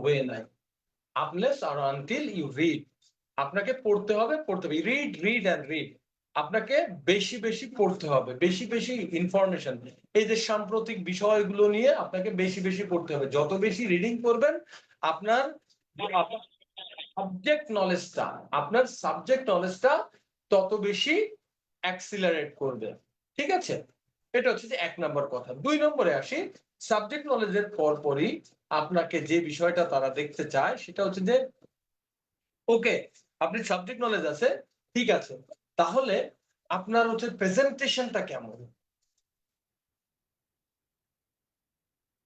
Way নাই, unless আর until you read. আপনাকে পড়তে হবে, রিড রিড অ্যান্ড রিড। আপনাকে বেশি বেশি পড়তে হবে, বেশি বেশি ইনফরমেশন, এই যে সাম্প্রতিক বিষয়গুলো নিয়ে আপনাকে বেশি বেশি পড়তে হবে। যত বেশি রিডিং করবেন আপনার সাবজেক্ট নলেজটা তত বেশি অ্যাক্সিলারেট করবে। ঠিক আছে, এটা হচ্ছে যে 1 নম্বর কথা। 2 নম্বরে আসি, সাবজেক্ট নলেজের পরপরই আপনাকে যে বিষয়টা তারা দেখতে চায় সেটা হচ্ছে যে ওকে, আপনি সাবজেক্ট নলেজ আছে, ঠিক আছে, তাহলে আপনার হচ্ছে প্রেজেন্টেশনটা কেমন,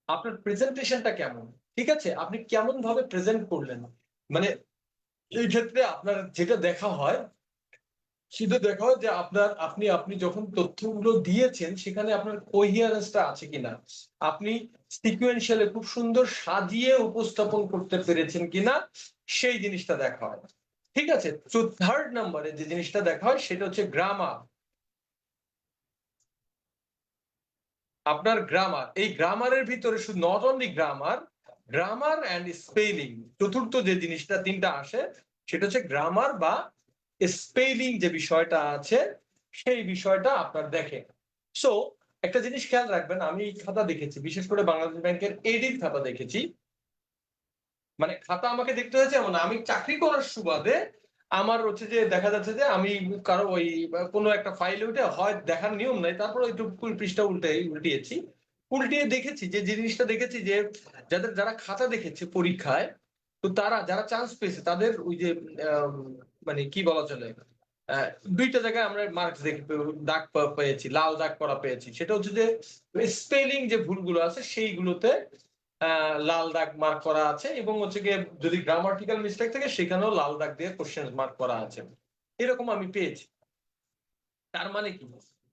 আপনার প্রেজেন্টেশনটা কেমন, ঠিক আছে, আপনি কেমন ভাবে প্রেজেন্ট করলেন। মানে এই ক্ষেত্রে আপনার যেটা দেখা হয়, সেটা দেখা হয় যে আপনি আপনি যখন তথ্যগুলো দিয়েছেন সেখানে আপনার কোহিয়ারেন্সটা আছে কিনা, আপনি সিকুয়েন্সিয়ালি খুব সুন্দর সাজিয়ে উপস্থাপন করতে পেরেছেন কিনা, সেই জিনিসটা দেখা হয়। ঠিক আছে, তো 3rd নম্বরে যে জিনিসটা দেখা হয় সেটা হচ্ছে গ্রামার। আপনার গ্রামার, এই গ্রামারের ভিতরে শুধু not only grammar, grammar and spelling, চতুর্থ যে জিনিসটা 3টা আসে সেটা হচ্ছে গ্রামার বা স্পেলিং যে বিষয়টা আছে সেই বিষয়টা আপনার দেখে। সো একটা জিনিস খেয়াল রাখবেন, আমি এই খাতা দেখেছি, বিশেষ করে বাংলাদেশ ব্যাংকের এডির খাতা দেখেছি। মানে খাতা আমাকে দেখতে হয়েছে এমন, আমি চাকরি করার সুবাদে আমার হচ্ছে যে দেখা যাচ্ছে যে আমি কারো ওই কোনো একটা ফাইলে উঠে হয় দেখার নিয়ম নাই, তারপর একটু পৃষ্ঠা উল্টিয়েছি, উল্টিয়ে দেখেছি যে জিনিসটা দেখেছি যে যারা খাতা দেখেছে পরীক্ষায়, তো তারা যারা চান্স পেয়েছে তাদের ওই যে মানে কি বলা চলে, আহ, 2টা জায়গায় আমরা মার্কস দাগ পেয়েছি, লাল দাগ করা পেয়েছি। সেটা হচ্ছে যে স্পেলিং যে ভুলগুলো আছে সেইগুলোতে লাল দাগ মার্ক করা আছে, এবং হচ্ছে গিয়ে যদি গ্রামাটিক্যাল মিস্টেক থাকে সেখানেও লাল দাগ দিয়ে কোশ্চেন মার্ক করা আছে, এরকম আমি পেয়েছি। তার মানে কি,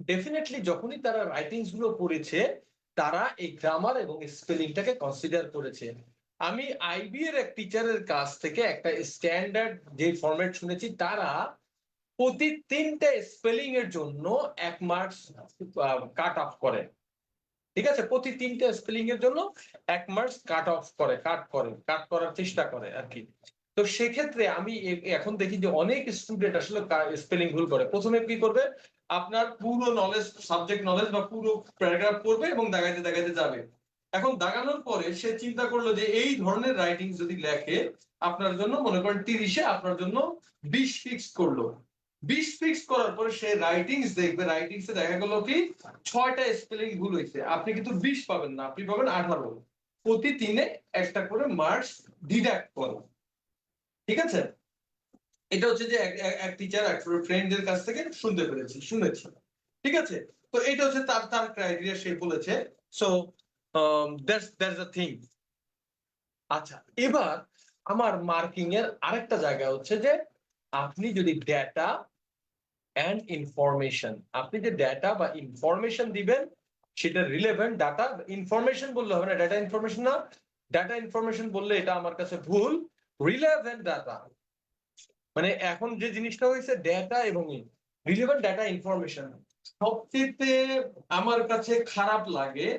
ডেফিনেটলি যখনই তারা রাইটিংস গুলো পড়েছে তারা এই গ্রামার এবং স্পেলিংটাকে কনসিডার করেছে। আমি আইবি এর এক টিচারের কাছ থেকে একটা স্ট্যান্ডার্ড যে ফরম্যাট শুনেছি, তারা প্রতি 3টে স্পেলিং এর জন্য 1 মার্কস কাট অফ করে। ঠিক আছে, প্রতি 3টে স্পেলিং এর জন্য 1 মার্কস কাট করার চেষ্টা করে আর কি। তো সেক্ষেত্রে আমি এখন দেখি যে অনেক স্টুডেন্ট আসলে স্পেলিং ভুল করে। প্রথমে কি করবে, আপনার পুরো নলেজ, সাবজেক্ট নলেজ বা পুরো প্যারাগ্রাফ পড়বে এবং দাগাইতে দাগাইতে যাবে। এখন দাগানোর পরে সে চিন্তা করলো যে এই ধরনের রাইটিং যদি লেখে আপনার জন্য, মনে করেন 30-এ আপনার জন্য 20 ফিক্স করলো। 20 ফিক্স করার পরে সে রাইটিংস দেখবে, রাইটিংসে দেখা গেল কি 6টা স্পেলিং ভুল হয়েছে, আপনি কিন্তু 20 পাবেন না, আপনি পাবেন 18। প্রতি 3-এ একটা করে মার্কস ডিডাক্ট করো। ঠিক আছে, এটা হচ্ছে যে এক টিচার এক ফ্রেন্ডদের কাছ থেকে শুনেছি। ঠিক আছে, তো এটা হচ্ছে তার তার ক্রাইটেরিয়া সে বলেছে। So that's the thing. আচ্ছা, এবার আমার মার্কিং এর আরেকটা জায়গা হচ্ছে যে আপনি যদি ডেটা অ্যান্ড ইনফরমেশন, আপনি যে ডেটা বা ইনফরমেশন দিবেন সেটা রিলেভেন্ট ডাটা, ইনফরমেশন বললে হবে না, ডেটা ইনফরমেশন না, ডেটা ইনফরমেশন বললে এটা আমার কাছে ভুল, রিলেভেন্ট ডাটা। মানে এখন যে জিনিসটা হয়েছে ডেটা এবং রিলেভেন্ট ডাটা ইনফরমেশন, সবচেয়ে আমার কাছে খারাপ লাগে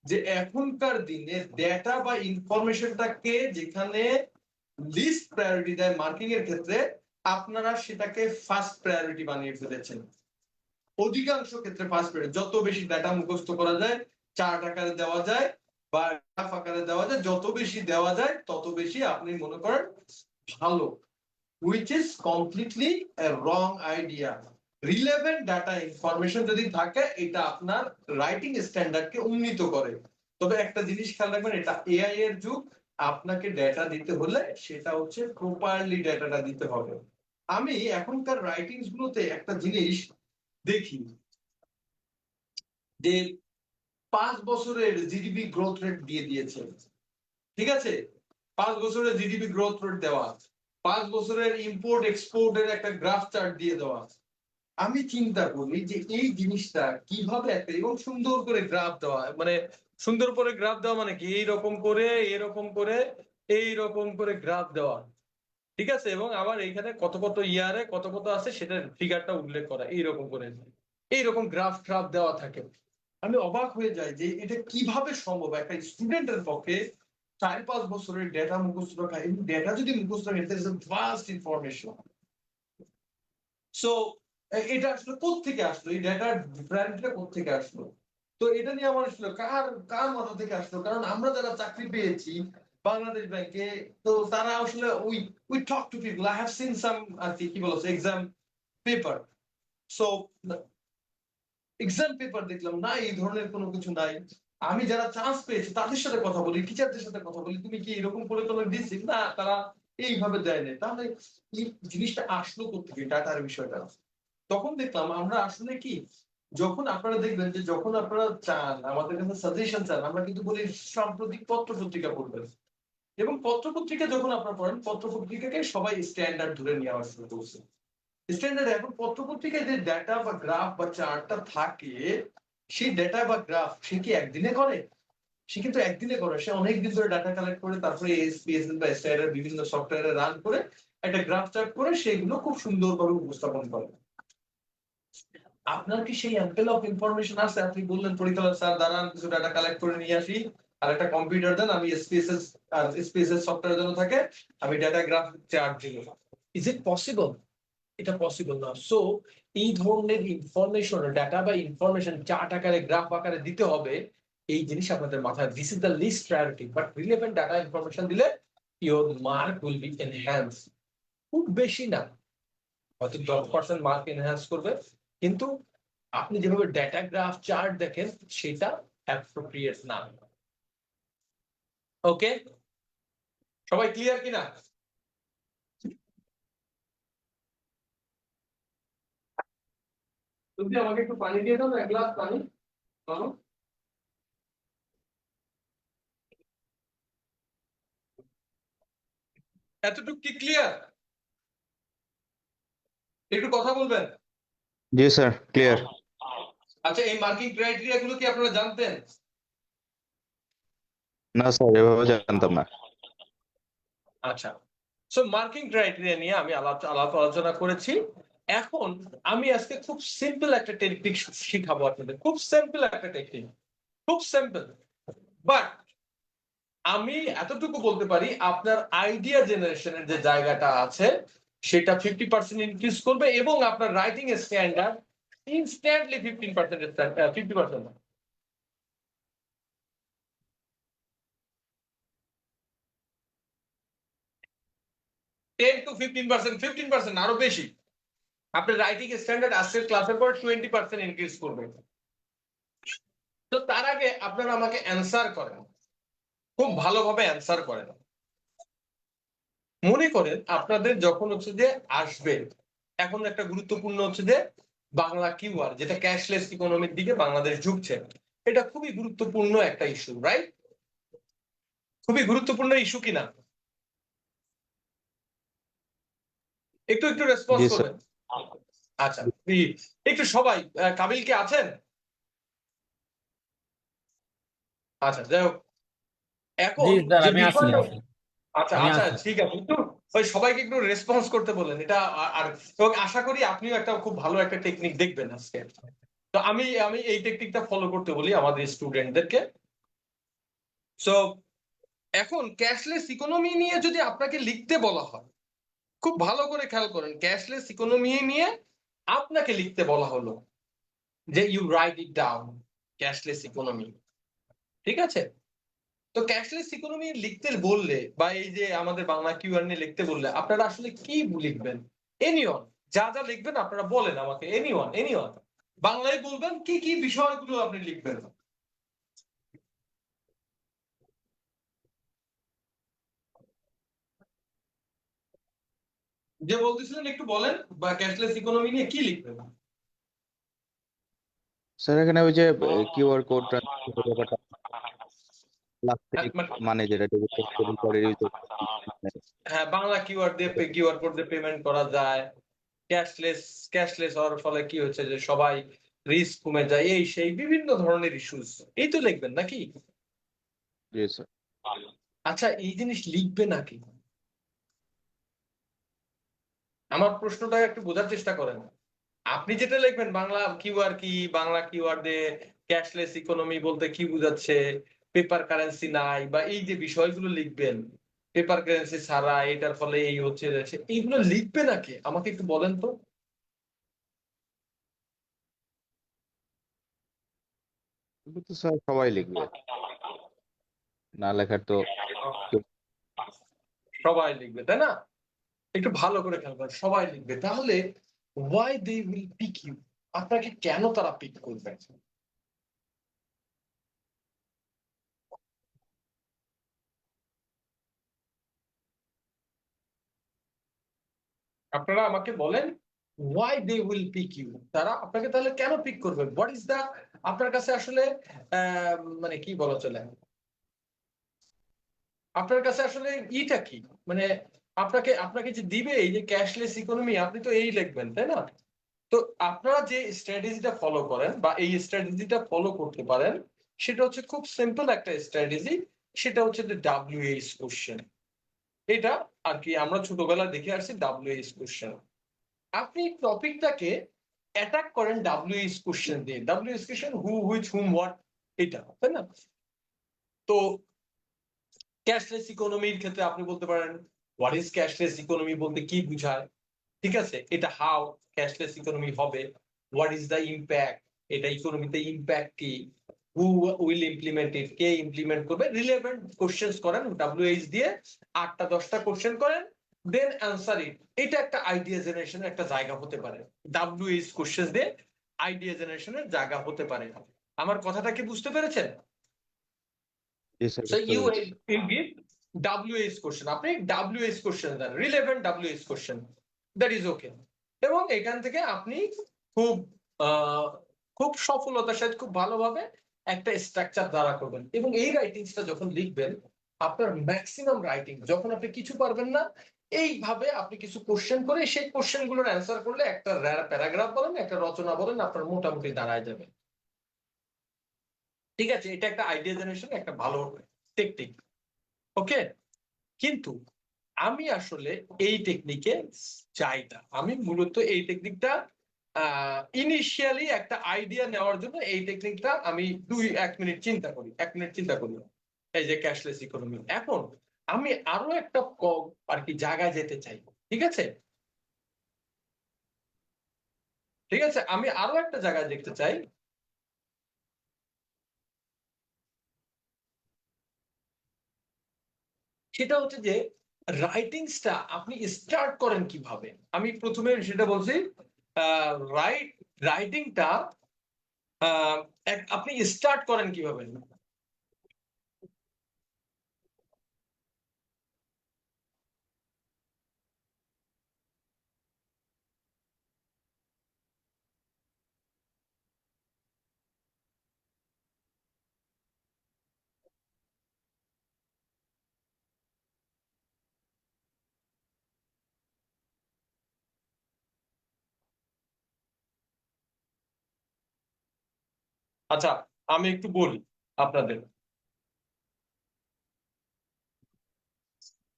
যে এখনকার দিনে ডেটা বা ইনফরমেশনটাকে যেখানে লিস্ট প্রায়োরিটি দেয় মার্কিং এর ক্ষেত্রে, আপনারা সেটাকে ফার্স্ট প্রায়োরিটি বানিয়ে ফেলেছেন। অধিকাংশ ক্ষেত্রে ফার্স্ট প্রায়োরিটি, যত বেশি ডাটা মুখস্থ করা যায়, চার্ট আকারে দেওয়া যায় বা গ্রাফ আকারে দেওয়া যায়, যত বেশি দেওয়া যায় তত বেশি আপনি মনে করেন ভালো, which is completely a wrong idea. Relevant data information যদি থাকে এটা আপনার রাইটিং স্ট্যান্ডার্ডকে উন্নীত করে। তবে একটা জিনিস খেয়াল রাখবেন, এটা এআই এর যুগ, আপনাকে ডেটা দিতে হলে সেটা হচ্ছে প্রপারলি ডেটাটা দিতে হবে। আমি এখনকার রাইটিংস গুলোতে একটা জিনিস দেখি যে 5 বছরের জিডিপি গ্রোথ রেট দিয়ে দিয়েছে। ঠিক আছে, 5 বছরের জিডিপি গ্রোথ রেট দেওয়া, 5 বছরের ইম্পোর্ট এক্সপোর্ট এর একটা গ্রাফ চার্ট দিয়ে দেওয়া। আমি চিন্তা করি যে এই জিনিসটা কিভাবে একটা, এবং সুন্দর করে গ্রাফ দেওয়া, মানে সুন্দর করে গ্রাফ দেওয়া মানে কি, এইরকম করে এরকম করে এইরকম করে গ্রাফ দেওয়া। ঠিক আছে, এবং আবার এইখানে কত কত ইয়ারে কত কত আছে সেটা ফিগারটা উল্লেখ করা, এইরকম করে এইরকম গ্রাফ দেওয়া থাকে। আমি অবাক হয়ে যাই যে এটা কিভাবে সম্ভব একটা স্টুডেন্টের পক্ষে 4-5 বছরের ডেটা মুখস্থ রাখা, এবং ডেটা যদি মুখস্থ রাখেন that is a vast information. So এটা আসলে কোত্থেকে আসলো, এই ডেটার ব্র্যান্ডটা কোত্থেকে আসলো? তো এটা নিয়ে আমার আসলে কার মাথা থেকে আসলো, কারণ আমরা যারা চাকরি পেয়েছি বাংলাদেশ ব্যাংকে, তো তারা আসলে we talk to people, I have seen some আর কি বলো exam paper. So exam paper দেখলাম না এই ধরনের কোনো কিছু নাই। আমি যারা চান্স পেয়েছি তাদের সাথে কথা বলি, টিচারদের সাথে কথা বলি, তুমি কি এরকম করে তোমার দিচ্ছি না, তারা এইভাবে দেয় না। তাহলে এই জিনিসটা আসলো কোথেকে, ডাটার বিষয়টা? তখন দেখলাম আমরা আসলে কি, যখন আপনারা দেখবেন যে যখন আপনারা চান আমাদের কাছে সাজেশন চান, আমরা কিন্তু বলি সাম্প্রতিক পত্র পত্রিকা পড়বেন, এবং পত্র পত্রিকা যখন আপনারা পড়েন পত্র পত্রিকাকে সবাই স্ট্যান্ডার্ড ধরে নিয়ে আসা শুরু করছে। স্ট্যান্ডার্ড এখন পত্র পত্রিকায় যে ডাটা বা গ্রাফ বা চার্টটা থাকে, সেই ডাটা বা গ্রাফ সে কি একদিনে করে? সে কিন্তু একদিনে করে, সে অনেক দিন ধরে ডাটা কালেক্ট করে, তারপরে এসপিএসএল বা এসআইআর এর বিভিন্ন সফটওয়্যারে রান করে একটা গ্রাফ চার্ট করে সেগুলো খুব সুন্দরভাবে উপস্থাপন করে। আপনার কি সেই অ্যাম্পেল অফ ইনফরমেশন আছে? আপনি বললেন পরিচালক স্যার দাঁড়ান কিছু ডাটা কালেক্ট করে নিয়ে আসি, আর একটা কম্পিউটার দেন, আমি এসপিএসএস আর এসপিএসএস সফটওয়্যার জন্য থাকে, আমি ডাটা গ্রাফ চার্ট দিব। Is it possible? এটা পসিবল না। সো এই ধরনের ইনফরমেশন, ডাটা বা ইনফরমেশন চার্ট আকারে গ্রাফ আকারে দিতে হবে, এই জিনিস আপনাদের মাথায়, this is the list priority. But relevant data information দিলে your mark will be enhance. খুব বেশি না, হয়তো 10% মার্ক এনহ্যান্স করবে, কিন্তু আপনি যেভাবে ডেটা গ্রাফ চার্ট দেখেন সেটা অ্যাপ্রোপ্রিয়েট না। ওকে, সবাই ক্লিয়ার কিনা? তুমি আমাকে একটু পানি দিয়ে দাও, এক গ্লাস পানি। বলো, এতটুকু কি ক্লিয়ার? একটু কথা বলবেন। জি স্যার, ক্লিয়ার। আচ্ছা, এই মার্কিং ক্রাইটেরিয়া গুলো কি আপনারা জানতেন? না স্যার, এভাবে জানতাম না। আচ্ছা, সো মার্কিং ক্রাইটেরিয়া নিয়ে আমি আলোচনা করেছি। এখন আমি আজকে খুব সিম্পল একটা টেকনিক শিখাবো আপনাদের, খুব সিম্পল একটা টেকনিক, খুব সিম্পল। বাট আমি এতটুকু বলতে পারি, আপনার আইডিয়া জেনারেশনের যে জায়গাটা আছে সেটা 50% ইনক্রিজ করবে, এবং আপনার রাইটিং স্ট্যান্ডার্ড ইনস্ট্যান্টলি 15% 50%, 10 to 15%, 15% আরো বেশি। আপনার রাইটিং স্ট্যান্ডার্ড আজকের ক্লাসের পর 20% ইনক্রিজ করবে। তো তার আগে আপনারা আমাকে অ্যান্সার করেন, খুব ভালোভাবে অ্যান্সার করেন। মনে করেন আপনাদের যখন হচ্ছে যে আসবে, এখন একটা গুরুত্বপূর্ণ হচ্ছে যে বাংলা কিওয়ার্ড, যেটা ক্যাশলেস ইকোনমির দিকে বাংলাদেশ ঝুঁকছে, এটা খুবই গুরুত্বপূর্ণ একটা ইস্যু, রাইট? খুবই গুরুত্বপূর্ণ ইস্যু কিনা? একটু একটু রেসপন্স জি স্যার। করবেন। আচ্ছা, একটু সবাই, কাবিল কি আছেন? আচ্ছা, যাই হোক, এখন জি স্যার, যে আমি আছি। বিষয়টা, আচ্ছা আমি আচ্ছা আছি। ঠিক আছে, একটু ওই সবাইকে একটু রেসপন্স করতে বলেন এটা। আর এবং আশা করি আপনিও একটা খুব ভালো একটা টেকনিক দেখবেন আজকে। তো আমি আমি এই টেকনিকটা ফলো করতে বলি আমাদের স্টুডেন্টদেরকে। সো এখন ক্যাশলেস ইকোনমি নিয়ে যদি আপনাকে লিখতে বলা হয়, খুব ভালো করে খেয়াল করেন, ক্যাশলেস ইকোনমি নিয়ে আপনাকে লিখতে বলা হলো যে you write it down, cashless economy, ঠিক আছে? তো ক্যাশলেস ইকোনমি লিখতে বললে বা এই যে আমাদের বাংলা কিউআর নিয়ে লিখতে বললে আপনারা আসলে কি লিখবেন? এনিওয়ান, যা যা লিখবেন আপনারা বলেন আমাকে, এনিওয়ান এনিওয়ান, বাংলায় বলবেন কি কি বিষয়গুলো আপনি লিখবেন। যে বলতেছিলেন একটু বলেন, বা ক্যাশলেস ইকোনমি নিয়ে কি লিখবেন? স্যার, এখানে ওই যে কিউআর কোড ব্যাপারটা, প্লাস্টিক মানে, মানে যেটা ডেবিট পরে ইউজ। হ্যাঁ, বাংলা কিওয়ার্ড দিয়ে কিউআর কোড দিয়ে পেমেন্ট করা যায়, ক্যাশলেস, ক্যাশলেস হওয়ার ফলে কি হচ্ছে যে সবাই রিস্ক কমে যায়, এই সেই বিভিন্ন ধরনের ইস্যুস, এই তো লিখবেন নাকি? জি স্যার। আচ্ছা, এই জিনিস লিখবে নাকি? আমার প্রশ্নটা একটু বোঝার চেষ্টা করেন। আপনি যেটা লিখবেন বাংলা কিওয়ার্ড কি, বাংলা কিওয়ার্ড দিয়ে ক্যাশলেস ইকোনমি বলতে কি বোঝাচ্ছে, পেপার কারেন্সি নাই, বা এই যে বিষয়গুলো লিখবেন, পেপার কারেন্সি ছাড়া এটার ফলে এই হচ্ছে এইগুলো লিখবে নাকি আমাকে একটু বলেন তো। এগুলো তো স্যার সবাই লিখবে, না লেখার তো কেউ। সবাই লিখবে তাই না? একটু ভালো করে খেয়াল করেন, সবাই লিখবে। তাহলে why they will pick you, আপনাকে কেন তারা পিক করবে? আপনারা আমাকে বলেন, why they will pick you, তারা আপনাকে তাহলে কেন পিক করবে? হোয়াট ইজ দা, আপনার কাছে আসলে মানে কি বলা চলে, আপনার কাছে আসলে ইটা কি, মানে আপনাকে আপনাকে যে দিবে এই যে ক্যাশলেস ইকোনমি, আপনি তো এই লিখবেন তাই না? তো আপনারা যে স্ট্র্যাটেজিটা ফলো করেন বা এই স্ট্র্যাটেজিটা ফলো করতে পারেন, সেটা হচ্ছে খুব সিম্পল একটা স্ট্র্যাটেজি। সেটা হচ্ছে WH কোশ্চেন। এটা আর কি আমরা ছোটবেলায় দেখে আসছি WH কোশ্চেন। আপনি টপিকটাকে অ্যাটাক করেন WH কোশ্চেন দিয়ে। WH question who, which, hmm, what, এটা তাই না? তো ক্যাশলেস ইকোনমির ক্ষেত্রে আপনি বলতে পারেন হোয়াট ইজ ক্যাশলেস ইকোনমি, বলতে কি বুঝায়, ঠিক আছে? এটা হাউ ক্যাশলেস ইকোনমি হবে। হোয়াট ইজ দ্য ইম্প্যাক্ট, এটা ইকোনমিতে ইম্প্যাক্ট কি, who will implement it, K implement করবে। রিলেভেন্ট কোশ্চেনস করেন WH দিয়ে, 8টা 10টা কোশ্চেন করেন, দেন অ্যান্সার ইট। এটা একটা আইডিয়া জেনারেশনের একটা জায়গা হতে পারে। WH কোশ্চেন দিয়ে আইডিয়া জেনারেশনের জায়গা হতে পারে। আমার কথাটা কি বুঝতে পেরেছেন? জি স্যার, So বুঝতে you পেরেছি। will give WH question, আপনি WH question then, relevant WH question, that is okay। এবং এখান থেকে আপনি খুব আহ, খুব সফলতার সাথে খুব ভালোভাবে একটা স্ট্রাকচার দ্বারা করবেন। এবং এই রাইটিংসটা যখন লিখবেন, আপনার ম্যাক্সিমাম রাইটিং যখন আপনি কিছু পারবেন না, এইভাবে আপনি কিছু কোশ্চেন করে সেই কোশ্চেন গুলোর অ্যান্সার করলে একটা প্যারাগ্রাফ বলেন, একটা রচনা বলেন, আপনার মোটামুটি দাঁড়ায় যাবে। ঠিক আছে? এটা একটা আইডিয়া জেনারেশন, একটা ভালো টেকনিক। ওকে, কিন্তু আমি আসলে এই টেকনিকে চাই না। আমি মূলত এই টেকনিকটা ইনিশিয়ালি একটা আইডিয়া নেওয়ার জন্য এই টেকনিকটা আমি 1 মিনিট চিন্তা করি, 1 মিনিট চিন্তা করি, এই যে ক্যাশলেস ইকোনমি। এখন আমি আরো একটা আর কি জায়গায় যেতে চাই। ঠিক আছে, ঠিক আছে, আমি আরো একটা জায়গায় দেখতে চাই। সেটা হচ্ছে যে রাইটিংসটা আপনি স্টার্ট করেন কিভাবে। আমি প্রথমে সেটা বলছি, রাইট রাইটিংটা আপনি স্টার্ট করেন কিভাবে। আচ্ছা, আমি একটু বলি আপনাদের।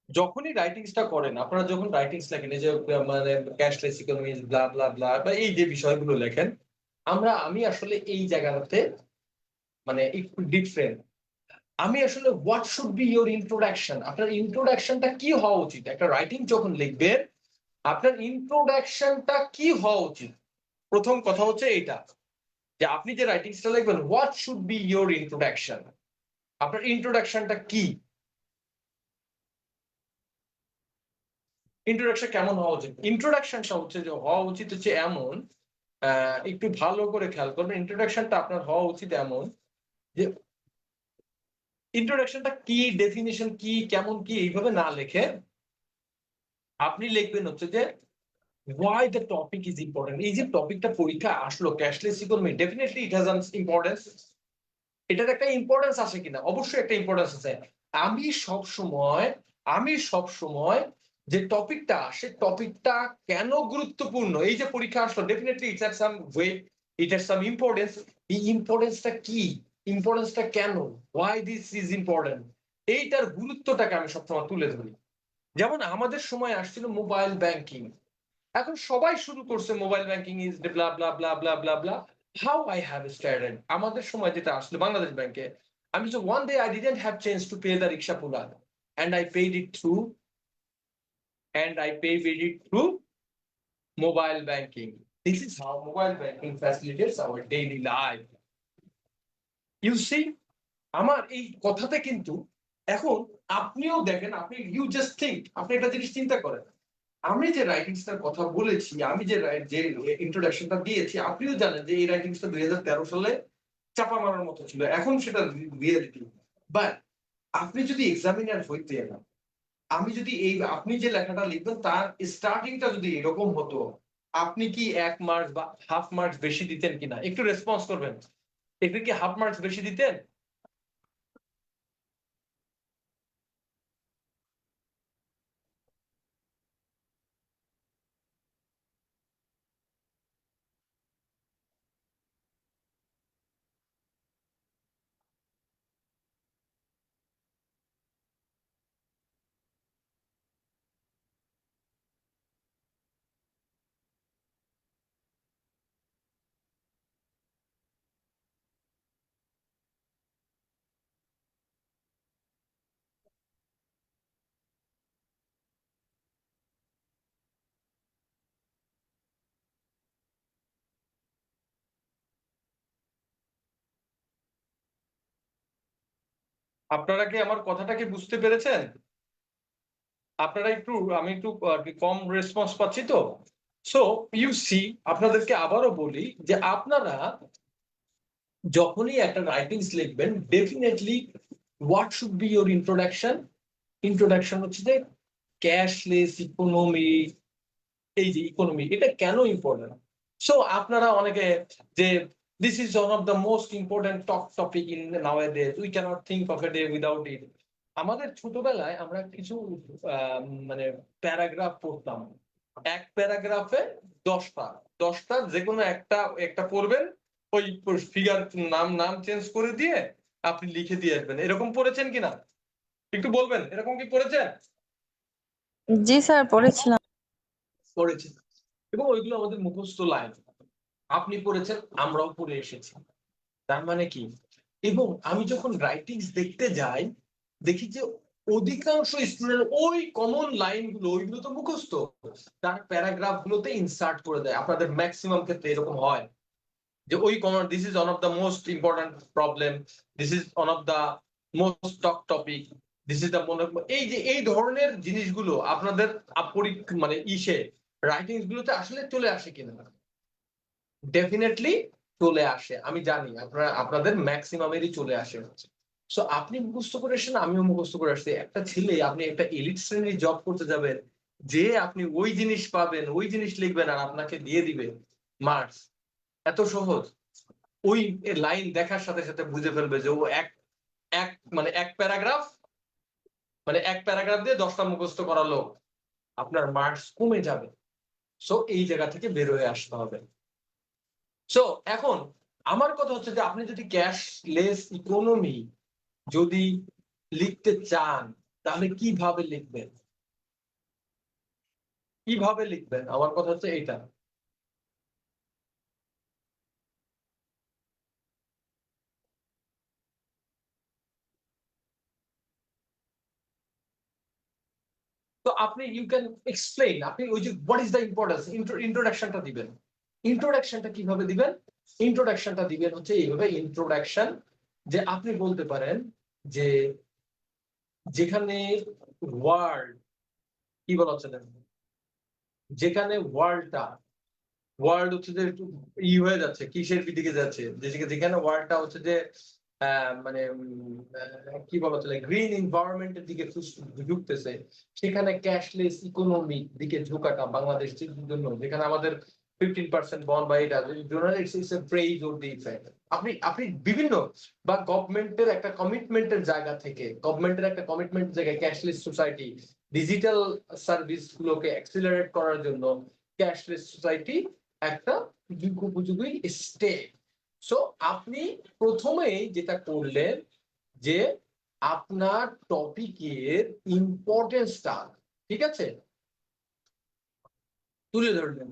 যখনই রাইটিংসটা করেন, আপনারা যখন রাইটিংস লেখেন, এই যে মানে ক্যাশলেস ইকোনমি ব্লা ব্লা ব্লা বা এই যে বিষয়গুলো লেখেন, আমি আসলে এই জায়গাটাতে মানে একটু ডিফারেন্ট। আমি আসলে what should be your introduction, আপনার ইন্ট্রোডাকশনটা কি হওয়া উচিত? একটা রাইটিং যখন লিখবেন, আপনার ইন্ট্রোডাকশনটা কি হওয়া উচিত? প্রথম কথা হচ্ছে এইটা, যে আপনি যে রাইটিংসটা লিখবেন, what should be your introduction, আপনার ইন্ট্রোডাকশনটা কি? ইন্ট্রোডাকশন কেমন হওয়া উচিত? ইন্ট্রোডাকশনটা হচ্ছে যে হওয়া উচিত হচ্ছে এমন, একটু ভালো করে খেয়াল করবেন, ইন্ট্রোডাকশনটা আপনার হওয়া উচিত এমন যে ইন্ট্রোডাকশনটা কি, ডেফিনিশন কি, কেমন কি, এইভাবে না লিখে আপনি লিখবেন হচ্ছে যে why the topic is important। এই যে টপিকটা পরীক্ষা আসলো cashless economy, definitely it has an importance. এটার একটা ইম্পর্টেন্স আছে কিনা? অবশ্যই একটা ইম্পর্টেন্স আছে। আমি সব সময় আমি সব সময় যে টপিকটা, সে টপিকটা কেন গুরুত্বপূর্ণ, এই যে পরীক্ষা আসলো, definitely it has some wait, it has some importance. এই ইম্পর্টেন্সটা কি, ইম্পর্টেন্সটা কেন, হোয়াই দিস ইজ ইম্পর্টেন্ট, এইটার গুরুত্বটাকে আমি সবসময় তুলে ধরি। যেমন আমাদের সময় আসছিল মোবাইল ব্যাংকিং, এখন সবাই শুরু করছে mobile banking is blah blah blah blah blah blah. How I have started, আমাদের সময় যেটা আসলে বাংলাদেশ ব্যাংকে, So one day I didn't have chance to pay the rickshaw pula, and I paid it through mobile banking. This is how mobile banking facilitates our daily life. You see, আমার এই কথাতে কিন্তু এখন আপনিও দেখেন, আপনি ইউ জাস্ট থিঙ্ক, আপনি একটা জিনিস চিন্তা করেন, আমি যে রাইটিংসটার কথা বলেছি, আমি যে ইন্ট্রোডাকশনটা দিয়েছি, আপনিও জানেন যে এই রাইটিংসটা 2013 সালে চাপা মারার মতো ছিল, এখন সেটা রিয়েলিটি। বাট আপনি যদি এক্সামিনার হইতেন, আমি যদি আপনি যে লেখাটা লিখবেন তার স্টার্টিংটা যদি এরকম হতো, আপনি কি 1 মার্কস বা হাফ মার্কস বেশি দিতেন কিনা? একটু রেসপন্স করবেন, একটু কি হাফ মার্কস বেশি দিতেন? আপনারা কি আমার কথাটাকে বুঝতে পেরেছেন? আপনারা একটু, আমি একটু কম রেসপন্স পাচ্ছি তো। সো ইউ সি, আপনাদেরকে আবারও বলি যে আপনারা যখনই একটা রাইটিংস লিখবেন, definitely what should be your introduction? Introduction হচ্ছে যে ক্যাশলেস ইকোনমি। এই যে ইকোনমি, এটা কেন ইম্পর্টেন্ট? সো আপনারা অনেকে যে this is one of the most important topic in nowadays, we cannot think of a day without it. আমাদের ছোটবেলায় আমরা কিছু মানে প্যারাগ্রাফ পড়তাম, এক প্যারাগ্রাফে 10টা যে কোনো একটা একটা পড়বেন, ওই ফিগার নাম নাম চেঞ্জ করে দিয়ে আপনি লিখে দিয়ে আসবেন। এরকম পড়েছেন কিনা একটু বলবেন, এরকম কি পড়েছেন? জি স্যার, পড়েছিলাম। পড়েছেন, এবং ওইগুলো আমাদের মুখস্থ লাইন। আপনি পড়েছেন, আমরাও পড়ে এসেছি। তার মানে কি? এবং আমি যখন রাইটিংস দেখতে যাই, দেখি যে অধিকাংশ স্টুডেন্ট ওই কমন লাইনগুলো, ওইগুলো তো মুখস্থ, তার প্যারাগ্রাফ গুলোতে ইনসার্ট করে দেয়। আপনাদের ম্যাক্সিমাম ক্ষেত্রে এরকম হয় যে ওই common, this is one of the most important problem, this is one of the most topic, this is the, এই যে এই ধরনের জিনিসগুলো আপনাদের মানে রাইটিংস গুলোতে আসলে চলে আসে কিনা? ডেফিনেটলি চলে আসে, আমি জানি আপনাদের ম্যাক্সিমামেরই চলে আসে। সো আপনি মুখস্থ করে আসেন, আমিও মুখস্থ করে আসছি। একটা ছেলে, আপনি একটা এলিট শ্রেণীর জব করতে যাবেন, যে আপনি ওই জিনিস পাবেন, ওই জিনিস লিখবেন আর আপনাকে দিয়ে দিবে মার্কস, এত সহজ? ওই লাইন দেখার সাথে সাথে বুঝে ফেলবে যে ও এক এক মানে এক প্যারাগ্রাফ দিয়ে 10টা মুখস্থ করা লোক, আপনার মার্কস কমে যাবে। সো এই জায়গা থেকে বের হয়ে আসতে হবে। সো এখন আমার কথা হচ্ছে যে আপনি যদি ক্যাশলেস ইকোনমি যদি লিখতে চান, তাহলে কিভাবে লিখবেন? কিভাবে লিখবেন, আমার কথা হচ্ছে এটা। তো আপনি ইউ ক্যান এক্সপ্লেইন, আপনি ওই যে হোয়াট ইজ দ্য ইম্পর্টেন্স, ইন্ট্রোডাকশনটা দিবেন। ইন্ট্রোডাকশনটা কিভাবে দিবেন? ইন্ট্রোডাকশনটা দিবেন হচ্ছে এইভাবে, ইন্ট্রোডাকশন যে আপনি বলতে পারেন যে যেখানে ওয়ার্ল্ড, কি বলা হচ্ছে না, যেখানে ওয়ার্ল্ড হচ্ছে যে একটু হয়ে যাচ্ছে, কিসের দিকে যাচ্ছে, যেখানে ওয়ার্ল্ডটা হচ্ছে যে মানে কি বলা হচ্ছে, গ্রিন এনভায়রনমেন্টের দিকে ঝুঁকতেছে, সেখানে ক্যাশলেস ইকোনমিক দিকে ঝোঁকাটা বাংলাদেশের জন্য, যেখানে আমাদের 15% বন্ড বা এটা প্রেইজ অফ দি ইফেক্ট। আপনি বিভিন্ন বা গভর্নমেন্টের একটা কমিটমেন্টের জায়গা থেকে, ক্যাশলেস সোসাইটি, ডিজিটাল সার্ভিস গুলোকে অ্যাক্সিলারেট করার জন্য ক্যাশলেস সোসাইটি একটা উপযোগী স্টেপ। সো আপনি প্রথমেই যেটা করলেন যে আপনার টপিকের ইম্পর্টেন্সটা, ঠিক আছে, তুলে ধরলেন।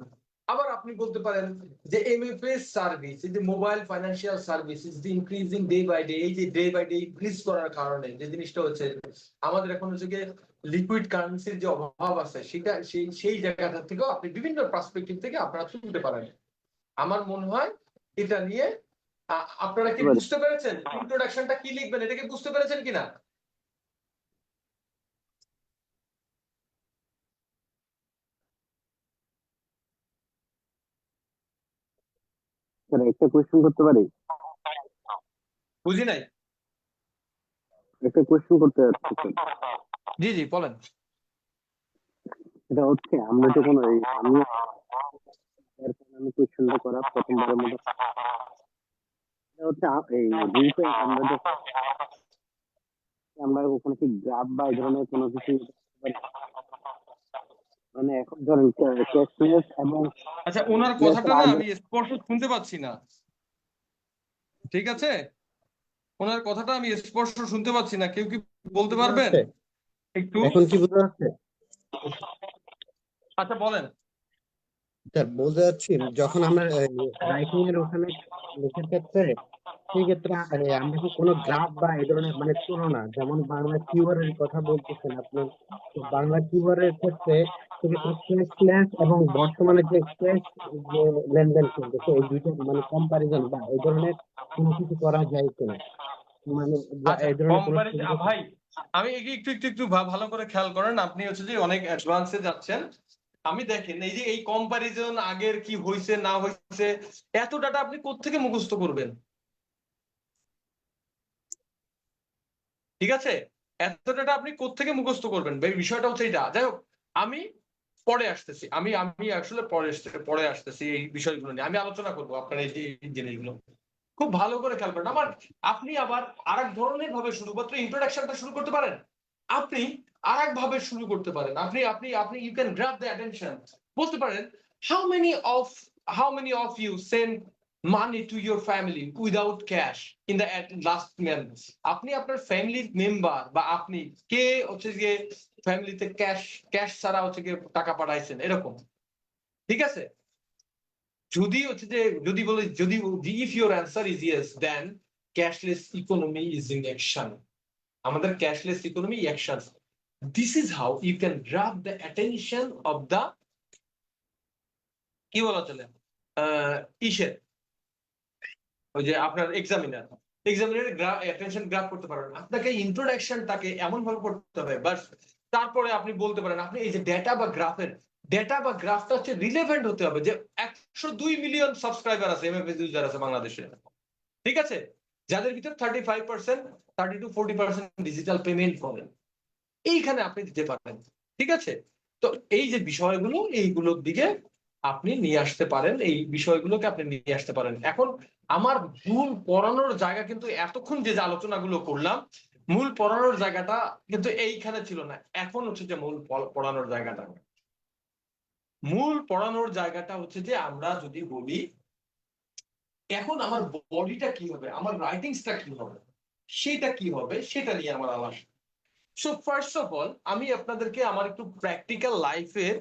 আবার আপনি বলতে পারেন যে এমএফএস সার্ভিস, এই যে mobile financial service is increasing day by day. এই যে ডে বাই ডে ইনক্রিজ করার কারণে যে জিনিসটা হচ্ছে, আমাদের এখন হচ্ছে গিয়ে লিকুইড কারেন্সির যে অভাব আছে, সেটা সেই জায়গাটা থেকেও আপনি বিভিন্ন পার্সপেক্টিভ থেকে আপনারা তুলতে পারেন। আমার মনে হয় এটা নিয়ে আপনারা কি বুঝতে পেরেছেন? ইন্ট্রোডাকশনটা কি লিখবেন এটা কি বুঝতে পেরেছেন কিনা? স্যার একটা কোয়েশ্চেন করতে পারি? বুঝি নাই। একটা কোয়েশ্চেন করতে যাচ্ছি স্যার। জি জি বলেন। এটা হচ্ছে আমরা যখন আমি কোয়েশ্চেনটা করা প্রথমবারের মতো, এটা হচ্ছে এই রিলসে আমরা ওখানে কি গ্রাফ বা এই ধরনের কোনো কিছু করতে পারি? মানে এখন ধরেন ক্যাশলেস এবং আচ্ছা, ওনার কথাটা না আমি স্পষ্ট শুনতে পাচ্ছি না। ঠিক আছে, ওনার কথাটা আমি স্পষ্ট শুনতে পাচ্ছি না। কেউ কি বলতে পারবেন একটু? এখন কি বোঝা যাচ্ছে? আচ্ছা বলেন। স্যার বোঝা যাচ্ছে যখন আমরা রাইটিং এর ওখানে লেখার ক্ষেত্রে, সেই ক্ষেত্রে আমরা কি কোনো গ্রাফ বা এই ধরনের মানে তুলনা, যেমন বাংলা কিওয়ার্ড এর কথা বলতেছেন আপনি, তো বাংলা কিওয়ার্ড এর ক্ষেত্রে সেক্ষেত্রে ক্যাশলেস এবং বর্তমানে যে ক্যাশ যে লেনদেন চলতেছে, এই দুইটা মানে কম্পারিজন বা এই ধরনের কোনো কিছু করা যায় কিনা, মানে আচ্ছা এই ধরনের কোনো কোম্পানি, সুবিধা? ভাই আমি একটু ভালো করে খেয়াল করেন। আপনি হচ্ছে যে অনেক অ্যাডভান্সে যাচ্ছেন। আমি দেখেন এই যে এই কম্পারিজন আগের কি হয়েছে না হয়েছে, এত ডাটা আপনি কোত্থেকে মুখস্থ করবেন? ঠিক আছে, এত ডাটা আপনি কোত্থেকে মুখস্থ করবেন? বিষয়টা হচ্ছে এটা। যাই হোক, আমি পরে আসতেছি, আমি আসলে পরে আসতেছি এই বিষয়গুলো নিয়ে আমি আলোচনা করবো আপনার এই যে এই জিনিসগুলো খুব ভালো করে খেয়াল করেন। আবার আপনি আবার আরেক ধরনের ভাবে শুধুমাত্র ইন্ট্রোডাকশনটা শুরু করতে পারেন। আপনি আরেক ভাবে শুরু করতে পারেন। আপনি আপনি আপনি you can grab the attention. বলতে পারেন, how many of you send money to your family without cash in the last month? আপনি আপনার ফ্যামিলির মেম্বার বা আপনি কে হচ্ছে গিয়ে ফ্যামিলিতে ক্যাশ ছাড়া হচ্ছে গিয়ে টাকা পাঠাইছেন, এরকম। ঠিক আছে, যদি হচ্ছে যে যদি বলে যদি if your answer is yes, then cashless economy is in action. আমাদের cashless economy action. This is how you can grab the attention of the, কি বলা চলে, ইসের, ওই যে আপনার এক্সামিনার অ্যাটেনশন গ্রাব করতে পারবেন। আপনাকে ইন্ট্রোডাকশনটাকে এমন ভাবে করতে হবে, বাস তারপরে আপনি বলতে পারেন। আপনি এই যে ডেটা বা গ্রাফটা হচ্ছে রিলেভেন্ট হতে হবে। যে 102 মিলিয়ন সাবস্ক্রাইবার আছে, এমএফএস ইউজার আছে বাংলাদেশে। ঠিক আছে, যাদের ভিতর 35% 30 to 40% ডিজিটাল পেমেন্ট করেন, এইখানে আপনি দিতে পারেন। ঠিক আছে, তো এই যে বিষয়গুলো, এইগুলোর দিকে আপনি নিয়ে আসতে পারেন, এই বিষয়গুলোকে আপনি নিয়ে আসতে পারেন। এখন আমার মূল পড়ানোর জায়গা কিন্তু এতক্ষণ যে আলোচনাগুলো করলাম, মূল পড়ানোর জায়গাটা কিন্তু এইখানে ছিল না। এখন হচ্ছে যে মূল পড়ানোর জায়গাটা হচ্ছে যে আমরা যদি বলি এখন আমার বডিটা কি হবে, আমার রাইটিংসটা কি হবে, সেটা কি হবে, সেটা নিয়ে আমার আলোচনা। সো ফার্স্ট অফ অল আমি আপনাদেরকে আমার একটু প্র্যাকটিক্যাল লাইফের,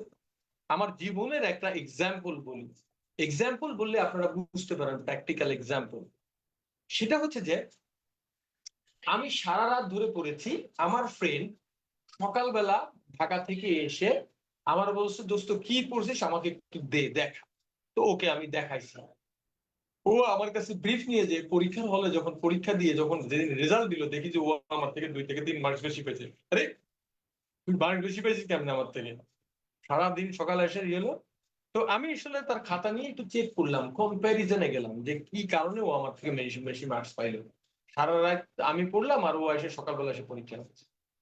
আমার জীবনের একটা এক্সাম্পল বলি। এক্সাম্পল বললে আপনারা বুঝতে পারেন প্র্যাকটিক্যাল এক্সাম্পল। সেটা হচ্ছে যে আমি সারা রাত ধরে পড়েছি। আমার ফ্রেন্ড সকালবেলা ঢাকা থেকে এসে আমার বলছে, দোস্ত কি পড়ছিস আমাকে একটু দেখা। তো ওকে আমি দেখাইছি। ও আমার কাছে ব্রিফ নিয়ে, যে পরীক্ষার হলে যখন পরীক্ষা দিয়ে যখন যেদিন রেজাল্ট দিল, দেখি যে ও আমার থেকে 2 থেকে 3 মার্কস বেশি পেয়েছে। আরে তুই মার্কস বেশি পেয়েছিস কেমন আমার থেকে? সারাদিন সকালে এসে এলো। তো আমি আসলে তার খাতা নিয়ে একটু চেক করলাম, কম্প্যারিজনে গেলাম যে কি কারণে ও আমার থেকে বেশি বেশি মার্কস পাইলো। সারা রাত আমি পড়লাম আর ও এসে সকালবেলা এসে পরীক্ষা।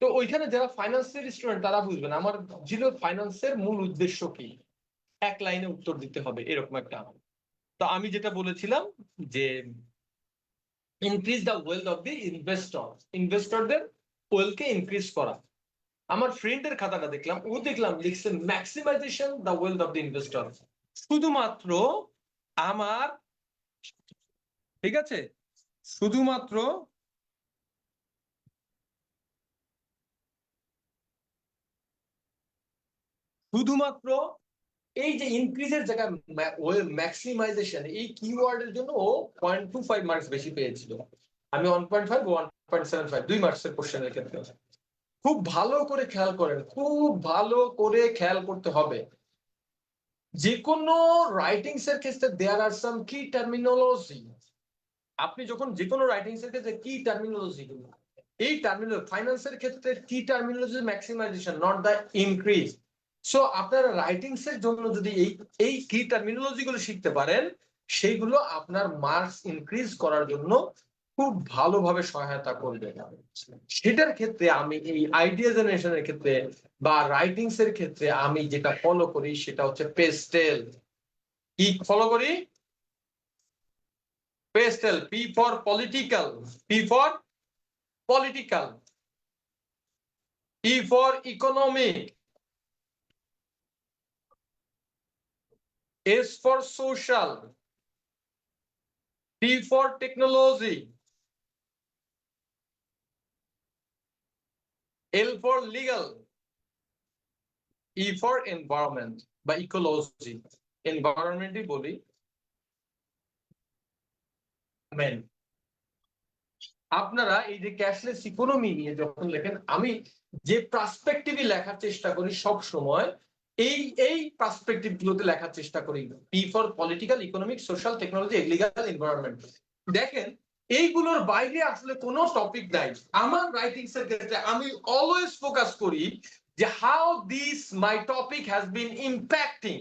তো ওইখানে যারা ফাইন্যান্সের স্টুডেন্ট তারা বুঝবেন আমার ছিল ফাইন্যান্সের মূল উদ্দেশ্য কি, এক লাইনে উত্তর দিতে হবে এরকম একটা। তো আমি যেটা বলেছিলাম যে increase the wealth of the ইনভেস্টরদের ওয়েলথকে ইনক্রিজ করা। আমার ফ্রেন্ডের খাতাটা দেখলাম, ও দেখলাম লিখছে maximisation the wealth of the investor. শুধুমাত্র আমার, ঠিক আছে, শুধুমাত্র শুধুমাত্র এই যে ইনক্রিজের জায়গায় ম্যাক্সিমাইজেশন, এই কিওয়ার্ডের জন্য ও 0.25 মার্কস বেশি পেয়েছিল। আমি 1.5 1.75 2 মার্কসের কোশ্চেনের ক্ষেত্রে। খুব ভালো করে খেয়াল করেন, খুব ভালো করে খেয়াল করতে হবে। যে কোনো রাইটিংস এর ক্ষেত্রে দেয়ার আর সাম কি টার্মিনোলজি। আপনি যখন যে কোনো রাইটিংস এর ক্ষেত্রে কি টার্মিনোলজি, এই টার্মিনোলজি ফাইন্যান্সের ক্ষেত্রে কি terminology, maximisation not the increase. So আপনারা রাইটিংস এর জন্য যদি এই কি টার্মিনোলজি গুলো শিখতে পারেন, সেইগুলো আপনার মার্কস ইনক্রিজ করার জন্য খুব ভালোভাবে সহায়তা করবে। সেটার ক্ষেত্রে আমি এই আইডিয়া জেনারেশনের ক্ষেত্রে বা রাইটিংস এর ক্ষেত্রে আমি যেটা ফলো করি সেটা হচ্ছে পেস্টেল। কি ফলো করি? Pastel. P for political, P for political, E for economic, S for social, T for technology, L for legal, E for environment বা ecology। এনভায়রনমেন্টই বলি। আপনারা এই যে ক্যাশলেস ইকোনমি নিয়ে যখন লেখেন, আমি যে পার্সপেক্টিভে লেখার চেষ্টা করি সব সময় এই পার্সপেক্টিভ গুলোতে লেখার চেষ্টা করি। P for political, economic, social, technology, legal, environment. দেখেন এইগুলোর বাইরে আসলে কোনো টপিক নাই। আমার রাইটিংস এর ক্ষেত্রে আমি অলওয়েজ ফোকাস করি যে how this my topic has been impacting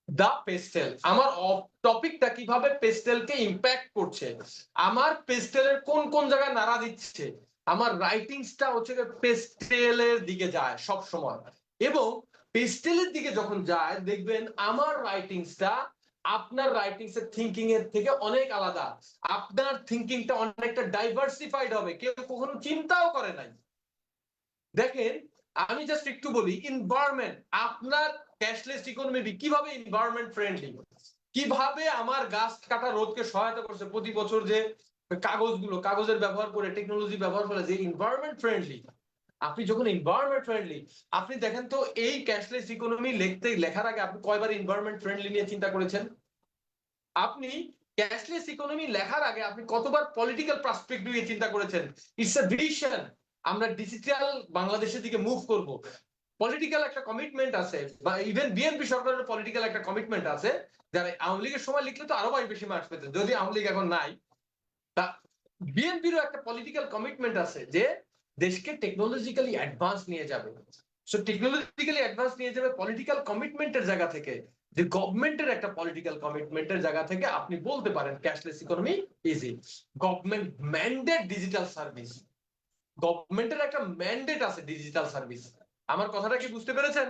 the PESTEL. আমার টপিকটা কিভাবে পেস্টেলকে ইম্প্যাক্ট করছে, আমার পেস্টেলের কোন কোন জায়গায় নাড়া দিচ্ছে। আমার রাইটিংসটা হচ্ছে পেস্টেলের দিকে যায় সব সময়, এবং পেস্টেলের দিকে যখন যায় দেখবেন আমার রাইটিংসটা আপনার রাইটিংস এর থিঙ্কিং এর থেকে অনেক আলাদা। আপনার থিঙ্কিংটা অনেকটা ডাইভার্সিফাইড হবে, কেউ কখনো চিন্তাও করে নাই। দেখেন আমি জাস্ট একটু বলি, এনভায়রনমেন্ট, আপনার ক্যাশলেস ইকোনমি কিভাবে এনভায়রনমেন্ট ফ্রেন্ডলি, কিভাবে আমার গাছ কাটা রোধকে সহায়তা করছে। প্রতি বছর যে কাগজের ব্যবহার করে, টেকনোলজি ব্যবহার করে যে এনভায়রনমেন্ট ফ্রেন্ডলি। আপনি যখন এনভায়রনমেন্ট ফ্রেন্ডলি, আপনি দেখেন তো এই ক্যাশলেস ইকোনমি লেখার আগে আপনি কয়বার এনভায়রনমেন্ট ফ্রেন্ডলি নিয়ে চিন্তা করেছেন? আপনি ক্যাশলেস ইকোনমি লেখার আগে আপনি কতবার পলিটিক্যাল পার্সপেক্টিভ নিয়ে চিন্তা করেছেন? ইটস আ ভিশন, আমরা ডিজিটাল বাংলাদেশের দিকে মুভ করব। পলিটিক্যাল একটা কমিটমেন্ট আছে, বা ইভেন বিএনপি সরকারের পলিটিক্যাল একটা কমিটমেন্ট আছে। যারা আওয়ামী লীগের সময় লিখলে তো আরো বেশি মার্কস পেতেন, যদি আওয়ামী লীগ এখন নাই। তা বিএনপিরও একটা পলিটিক্যাল কমিটমেন্ট আছে যে দেশকে টেকনোলজিক্যালি অ্যাডভান্স নিয়ে যাবে। সো টেকনোলজিক্যালি অ্যাডভান্স নিয়ে যাবে পলিটিক্যাল কমিটমেন্টের জায়গা থেকে, যে গভর্নমেন্টের একটা পলিটিক্যাল কমিটমেন্টের জায়গা থেকে আপনি বলতে পারেন cashless economy easy. Government mandate digital service, গভর্নমেন্টের একটা ম্যান্ডেট আছে ডিজিটাল সার্ভিস। আমার কথাটা কি বুঝতে পেরেছেন?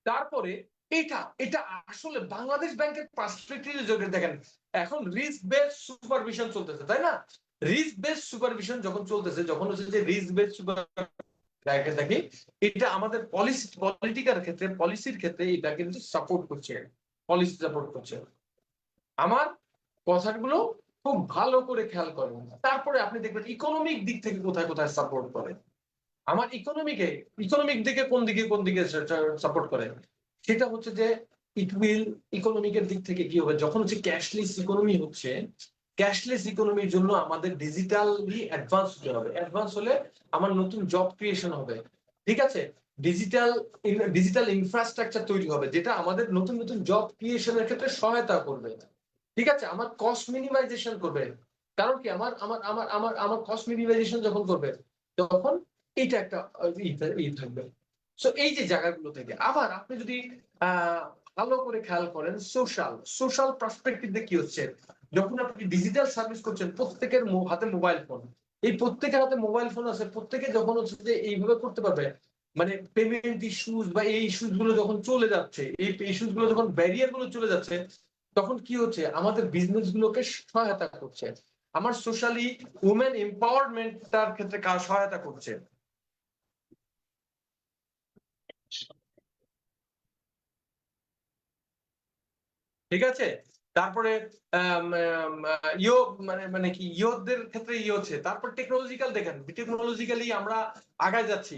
তারপরে এটা এটা আসলে বাংলাদেশ ব্যাংকের পার্সপেক্টিভে যদি দেখেন, এখন রিস্ক বেস সুপারভিশন চলতেছে, তাই না? রিস্ক বেস সুপারভিশন যখন চলতেছে, যখন হচ্ছে যে রিস্ক বেস দেখি, এটা আমাদের পলিটিক্যাল ক্ষেত্রে, পলিসির ক্ষেত্রে এটা কিন্তু সাপোর্ট করছে, পলিসি সাপোর্ট করছে। আমার কথাগুলো খুব ভালো করে খেয়াল করেন। তারপরে আপনি দেখবেন ইকোনমিক দিক থেকে কোথায় কোথায় সাপোর্ট করে। আমার ইকোনমিক দিকে কোন দিকে সাপোর্ট করে, সেটা হচ্ছে যে ইট উইল, ইকোনমিকের দিক থেকে কি হবে, যখন হচ্ছে ক্যাশলেস ইকোনমি হচ্ছে, ক্যাশলেস ইকোনমির জন্য আমাদের ডিজিটালি অ্যাডভান্স হতে হবে। অ্যাডভান্স হলে আমার নতুন জব ক্রিয়েশন হবে, ঠিক আছে? ডিজিটাল ইনফ্রাস্ট্রাকচার তৈরি হবে, যেটা আমাদের নতুন নতুন জব ক্রিয়েশনের ক্ষেত্রে সহায়তা করবে, ঠিক আছে? আমার কস্ট মিনিমাইজেশন করবে। কারণ কি, আমার আমার আমার আমার আমার কস্ট মিনিমাইজেশন যখন করবে, তখন এইটা একটা থাকবে। সো এই যে জায়গাগুলো থেকে আবার আপনি যদি ভালো করে খেয়াল করেন, সোশ্যাল পার্সপেক্টিভ কি হচ্ছে, যখন আপনি ডিজিটাল সার্ভিস করছেন, প্রত্যেকের হাতে মোবাইল ফোন, এই প্রত্যেকের হাতে মোবাইল ফোন আছে, প্রত্যেকে যখন হচ্ছে যে এইভাবে করতে পারবে, মানে পেমেন্ট ইস্যুস বা এই ইস্যুস গুলো যখন চলে যাচ্ছে, এই ইস্যুস গুলো যখন ব্যারিয়ার গুলো চলে যাচ্ছে, তখন কি হচ্ছে, আমাদের বিজনেস গুলোকে সহায়তা করছে, আমার সোশ্যালি উমেন এম্পাওয়ারমেন্টটার ক্ষেত্রে সহায়তা করছে, ঠিক আছে? তারপরে ইয়ো মানে মানে কি ইয়োদের ক্ষেত্রে হচ্ছে, তারপর টেকনোলজিক্যাল দেখেন, টেকনোলজিক্যালি আমরা আগায় যাচ্ছি,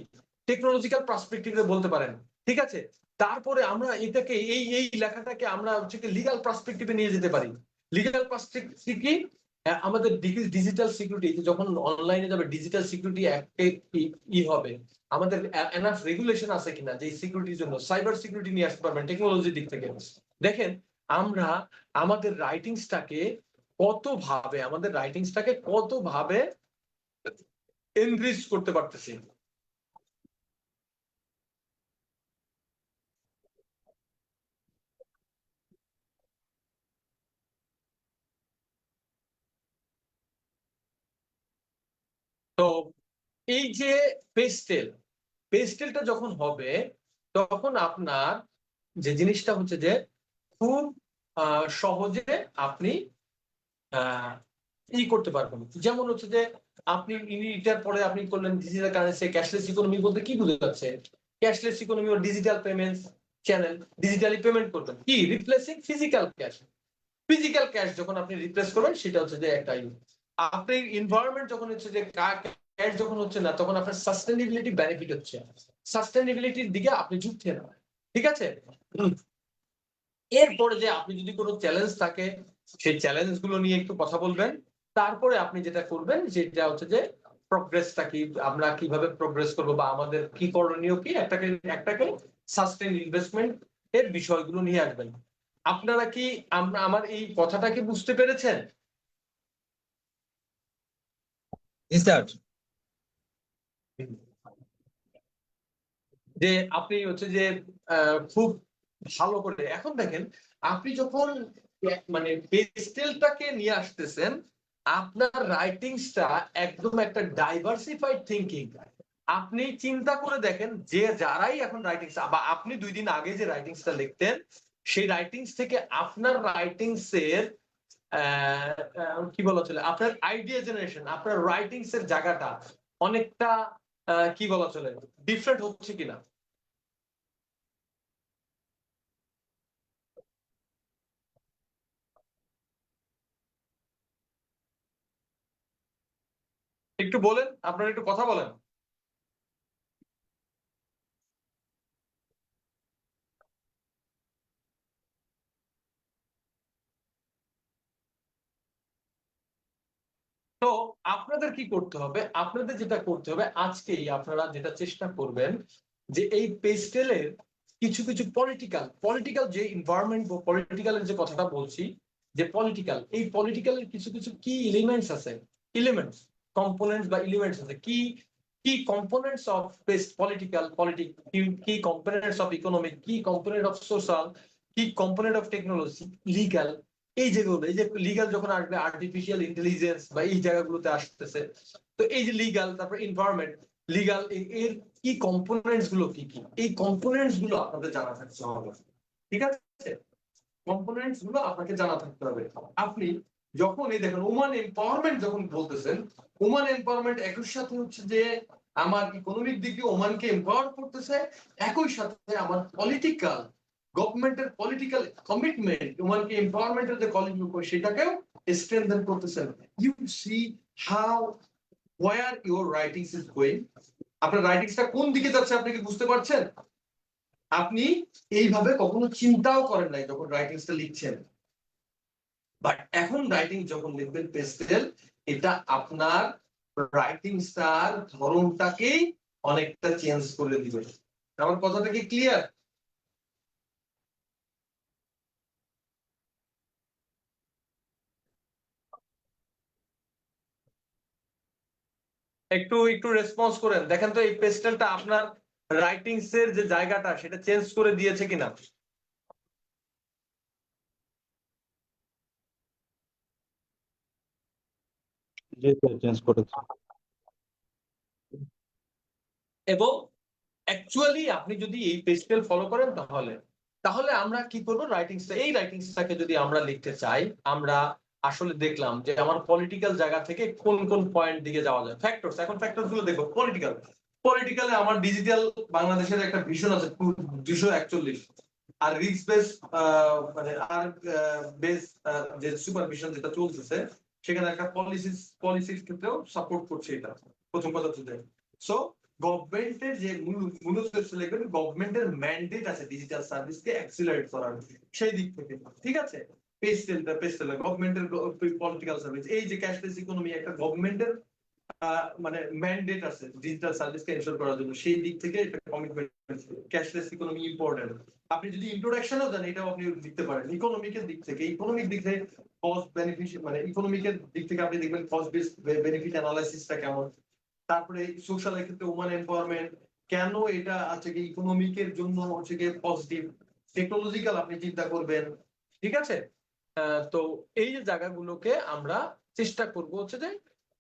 টেকনোলজিক্যাল পার্সপেক্টিভে বলতে পারেন, ঠিক আছে। তারপরে আমরা এটাকে এই লেখাটাকে আমরা হচ্ছে লিগাল পার্সপেক্টিভে নিয়ে যেতে পারি। লিগাল পার্সপেক্টিভ কি? আমাদের ডিজিটাল সিকিউরিটি যখন অনলাইনে যাবে, ডিজিটাল সিকিউরিটি হবে, আমাদের এনাফ রেগুলেশন আছে কিনা যে সিকিউরিটির জন্য, সাইবার সিকিউরিটি নিয়ে আসতে পারবেন টেকনোলজির দিক থেকে। দেখেন আমরা আমাদের রাইটিংসটাকে কতভাবে এনরিচ করতে পারতেছি। তো এই যে পেস্টেলটা যখন হবে, তখন আপনার যে জিনিসটা হচ্ছে যে খুব সহজে আপনি করতে পারবেন। যেমন হচ্ছে যে আপনি এটার পরে আপনি করলেন ডিজিটাল কারেন্সি, ক্যাশলেস ইকোনমি বলতে কি বোঝাচ্ছে? ক্যাশলেস ইকোনমি ও digital payments channel, digitally payment করবেন, কি replacing physical cash. Physical cash যখন আপনি রিপ্লেস করবেন, সেটা হচ্ছে যে একটা আপনি এনভায়রনমেন্ট যখন হচ্ছে যে ক্যাশ যখন হচ্ছে না, তখন আপনার সাস্টেনেবিলিটি বেনিফিট হচ্ছে, সাস্টেনেবিলিটির দিকে আপনি ঝুঁকছেন, ঠিক আছে। এরপরে যে আপনি যদি কোনো চ্যালেঞ্জ থাকে, সেই চ্যালেঞ্জ গুলো নিয়ে একটু কথা বলবেন। তারপরে আপনি যেটা করবেন যেটা হচ্ছে যে প্রোগ্রেসটা কি, আমরা কিভাবে প্রোগ্রেস করবো বা আমাদের কি করণীয়, কি একটাকে সাস্টেইন ইনভেস্টমেন্ট এর বিষয়গুলো নিয়ে আসবেন। আপনারা কি আমার এই কথাটা কি বুঝতে পেরেছেন? স্যার, যে আপনি হচ্ছে যে খুব ভালো করে এখন দেখেন, আপনি যখন মানে পেস্টেলটাকে নিয়ে আসতেছেন, আপনার রাইটিংসটা একদম একটা ডাইভার্সিফাইড থিঙ্কিং। আপনি চিন্তা করে দেখেন যে যারাই এখন রাইটিংস, বা আপনি 2 দিন আগে যে রাইটিংসটা লিখতেন, সেই রাইটিংস থেকে আপনার রাইটিংস এর কি বলা চলে, আপনার আইডিয়া জেনারেশন, আপনার রাইটিংস এর জায়গাটা অনেকটা কি বলা চলে ডিফারেন্ট হচ্ছে কিনা। একটু বলেন, আপনারা একটু কথা বলেন। তো আপনাদের কি করতে হবে? আপনাদের যেটা করতে হবে, আজকেই আপনারা যেটা চেষ্টা করবেন যে এই পেস্টেলের কিছু কিছু পলিটিক্যাল যে এনভায়রনমেন্ট বা পলিটিক্যালের যে কথাটা বলছি, যে এই পলিটিক্যালের কিছু কিছু কি এলিমেন্টস কম্পোনেন্টস বা এলিমেন্টস আছে, কি কি কম্পোনেন্টস অফ কি কম্পোনেন্টস অফ ইকোনমিক, কি কম্পোনেন্ট অফ সোশ্যাল, কি কম্পোনেন্ট অফ টেকনোলজি, লিগ্যাল, এই যেগুলো, এই যে লিগ্যাল যখন আসবে, আর্টিফিশিয়াল ইন্টেলিজেন্স বা এই জায়গাগুলোতে আসতেছে। তো এই যে লিগ্যাল, তারপর এনভায়রনমেন্ট, লিগ্যাল, এর কি কম্পোনেন্টস গুলো কি কি, এই কম্পোনেন্টস গুলো আপনাদের জানা থাকতে হবে, ঠিক আছে। কম্পোনেন্টস গুলো আপনাকে জানা থাকতে হবে। আপনি যখন এই দেখেন ওমান এম্পাওয়ারমেন্ট যখন বলতেছেন, ওমান এম্পাওয়ারমেন্ট একই সাথে হচ্ছে যে আমার ইকোনমিক দিকে ওমানকে এম্পাওয়ার করতেছে, একই সাথে আমার পলিটিক্যাল গভর্নমেন্টের পলিটিক্যাল কমিটমেন্ট ওমানকে এম্পাওয়ারমেন্টের যে কলিং সেটাকেও স্ট্রেনথেন করতেছেন। You see how where your writings is going. আপনার রাইটিংসটা কোন দিকে যাচ্ছে আপনি কি বুঝতে পারছেন? আপনি এইভাবে কখনো চিন্তাও করেন নাই যখন রাইটিংসটা লিখছেন, বাট এখন রাইটিং যখন লিখবেন পেস্টেল, এটা আপনার রাইটিংসটার ধরনটাকেই অনেকটা চেঞ্জ করে দিবে। আমার কথাটা কি ক্লিয়ার? একটু একটু রেসপন্স করেন, দেখেন তো এই পেস্টেলটা আপনার রাইটিংস এর যে জায়গাটা সেটা চেঞ্জ করে দিয়েছে কিনা। জি স্যার, চেঞ্জ করেছি। এবং অ্যাকচুয়ালি আপনি যদি এই পেস্টেল ফলো করেন, তাহলে তাহলে আমরা কি করব, এই রাইটিংসটাকে যদি আমরা লিখতে চাই, আমরা আসলে দেখলাম যে আমার পলিটিক্যাল জায়গা থেকে কোন কোন পয়েন্ট দিকে যাওয়া যায়। ফ্যাক্টরস, এখন ফ্যাক্টরস গুলো দেখো। পলিটিক্যালে আমার ডিজিটাল বাংলাদেশের একটা ভিশন আছে 241, আর রিস্ক বেস মানে আর বেস যে সুপারভিশন যেটা চলতেছে সেখানে একটা পলিসির ক্ষেত্রেও সাপোর্ট করছে এটা, প্রথম কথা হচ্ছে। সো গভর্নমেন্টের যে মূলত লিখবেন গভর্নমেন্টের ম্যান্ডেট আছে ডিজিটাল সার্ভিসকে অ্যাক্সিলারেট করার সেই দিক থেকে, ঠিক আছে। পেস্টেল গভর্নমেন্টের পলিটিক্যাল সার্ভিস, এই যে ক্যাশলেস ইকোনমি একটা গভর্নমেন্টের মানে ম্যান্ডেট আছে ডিজিটাল সার্ভিসকে এনশোর করার জন্য, সেই দিক থেকে এটা কমিটমেন্ট। Cashless economy important. আপনি যদি ইন্ট্রোডাকশনও জানেন এটাও আপনি লিখতে পারেন। ইকোনমিকের দিক থেকে, ইকোনমিক দিক থেকে কস্ট বেনিফিট মানে ইকোনমিকের দিক থেকে আপনি দেখবেন কস্ট বেনিফিট অ্যানালাইসিসটা কেমন। তারপরে সোশ্যাল ক্ষেত্রে ওমান এম্পাওয়ারমেন্ট কেন এটা আছে কি ইকোনমিকের জন্য হচ্ছে কি পজিটিভ। টেকনোলজিক্যাল আপনি চিন্তা করবেন, ঠিক আছে। তো এই যে জায়গাগুলোকে আমরা চেষ্টা করব হচ্ছে যে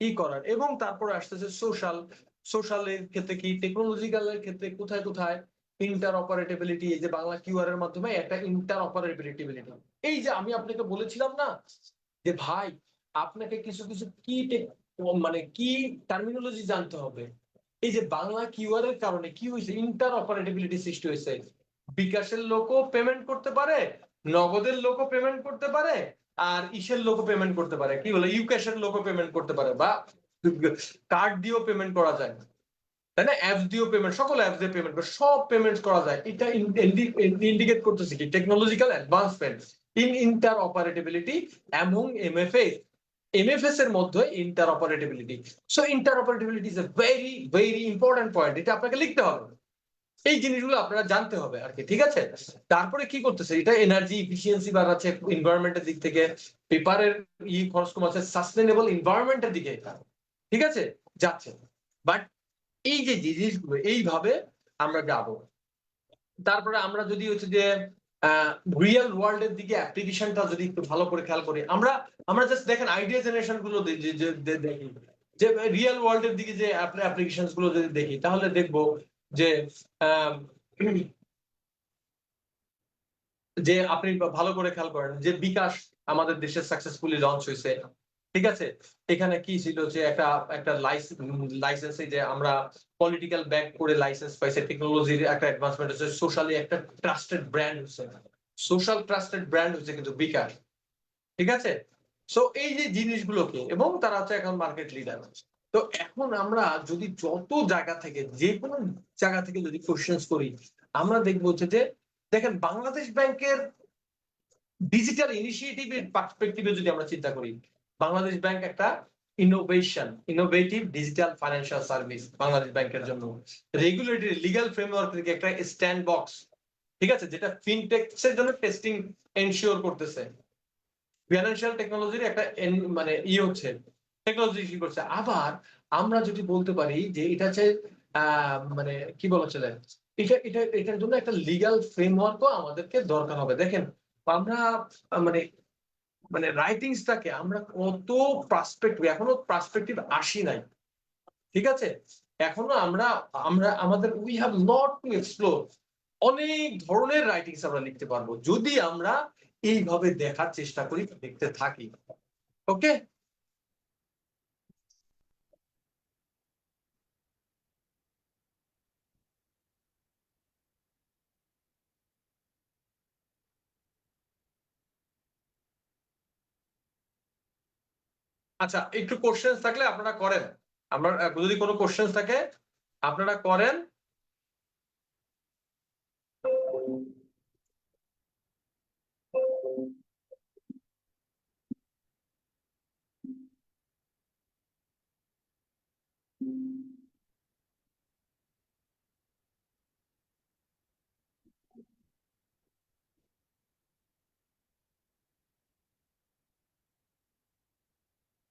ই করার। এবং তারপর আসতেছে সোশ্যালের ক্ষেত্রে কি, টেকনোলজিক্যালের ক্ষেত্রে কোথায় কোথায় ইন্টার অপারেটেবিলিটি, এই যে বাংলা কিউআর এর মাধ্যমে একটা ইন্টার অপারেটেবিলিটি। এই যে আমি আপনাকে বলেছিলাম না যে ভাই আপনাকে কিছু কিছু কি মানে কি টার্মিনোলজি জানতে হবে। এই যে বাংলা কিউআর এর কারণে কি হয়েছে, ইন্টার অপারেটেবিলিটি সৃষ্টি হয়েছে। বিকাশের লোকও পেমেন্ট করতে পারে, নগদের লোকও পেমেন্ট করতে পারে, আর ইসের লোকও পেমেন্ট করতে পারে, কি বলে ইউক্যাশের লোকও পেমেন্ট করতে পারে, বা কার্ড দিয়েও পেমেন্ট করা যায়, তাই না। অ্যাপস দিয়েও পেমেন্ট, সকল অ্যাপস দিয়ে পেমেন্ট করে সব পেমেন্ট করা যায়। এটা ইন্ডিকেট করতেছে কি technological advancement in interoperability এবং এমএফএস এর মধ্যে interoperability. So interoperability is a very very important point, এটা আপনাকে লিখতে হবে। এই জিনিসগুলো আপনারা জানতে হবে আর কি, ঠিক আছে। তারপরে কি করতেছে এটা, এনার্জি ইফিসিয়েন্সি বাড়াচ্ছে এনভায়রনমেন্টের দিক থেকে, পেপারের খরচ কমাচ্ছে, সাস্টেনেবল এনভায়রনমেন্টের দিকে এটা, ঠিক আছে, যাচ্ছে। বাট এই যে জিনিসগুলো এইভাবে আমরা যাব। তারপরে আমরা যদি হচ্ছে যে রিয়েল ওয়ার্ল্ড এর দিকে অ্যাপ্লিকেশনটা যদি একটু ভালো করে খেয়াল করি, আমরা জাস্ট দেখেন আইডিয়া জেনারেশন গুলো দেখি, যে রিয়েল ওয়ার্ল্ড এর দিকে যে অ্যাপ্লিকেশন গুলো যদি দেখি তাহলে দেখবো যে যে আপনি ভালো করে খেয়াল করেন যে বিকাশ আমাদের দেশে সাকসেসফুলি লঞ্চ হয়েছে, ঠিক আছে। এখানে কি ছিল যে একটা লাইসেন্সে যে আমরা পলিটিক্যাল ব্যাক করে লাইসেন্স পাইছে, টেকনোলজির একটা অ্যাডভান্সমেন্ট হচ্ছে, সোশ্যালি একটা ট্রাস্টেড ব্র্যান্ড হচ্ছে, সোশ্যাল ট্রাস্টেড ব্র্যান্ড হচ্ছে কিন্তু বিকাশ, ঠিক আছে। সো এই যে জিনিসগুলোকে, এবং তারা হচ্ছে এখন মার্কেট লিডার। তো এখন আমরা যদি যত জায়গা থেকে যে কোনো জায়গা থেকে যদি কোশ্চেন্স করি, আমরা দেখবো হচ্ছে যে দেখেন বাংলাদেশ ব্যাংকের ডিজিটাল ইনিশিয়েটিভের পার্সপেক্টিভে যদি আমরা চিন্তা করি, বাংলাদেশ ব্যাংক একটা innovative digital financial service Bangladesh ব্যাংকের জন্য। রেগুলেটরি লিগ্যাল ফ্রেমওয়ার্ক থেকে একটা স্ট্যান্ড বক্স, ঠিক আছে, যেটা ফিনটেক্স এর জন্য টেস্টিং এনশিওর করতেছে। ফিনান্সিয়াল টেকনোলজির একটা মানে হচ্ছে টেকনোলজি করছে। আবার আমরা যদি বলতে পারি যে এটা হচ্ছে মানে কি বলা চলে, এটার জন্য একটা লিগ্যাল ফ্রেমওয়ার্কও আমাদেরকে দরকার হবে। দেখেন আমরা মানে মানে রাইটিংসটাকে আমরা কত পার্সপেক্টিভ, এখনো পার্সপেক্টিভ আসি নাই, ঠিক আছে। এখনো আমরা আমরা আমাদের we have not to explore. অনেক ধরনের রাইটিংস আমরা লিখতে পারবো যদি আমরা এইভাবে দেখার চেষ্টা করি, দেখতে থাকি। ওকে, আচ্ছা একটু কোশ্চেন থাকলে আপনারা করেন, আমরা যদি কোনো কোশ্চেন থাকে আপনারা করেন।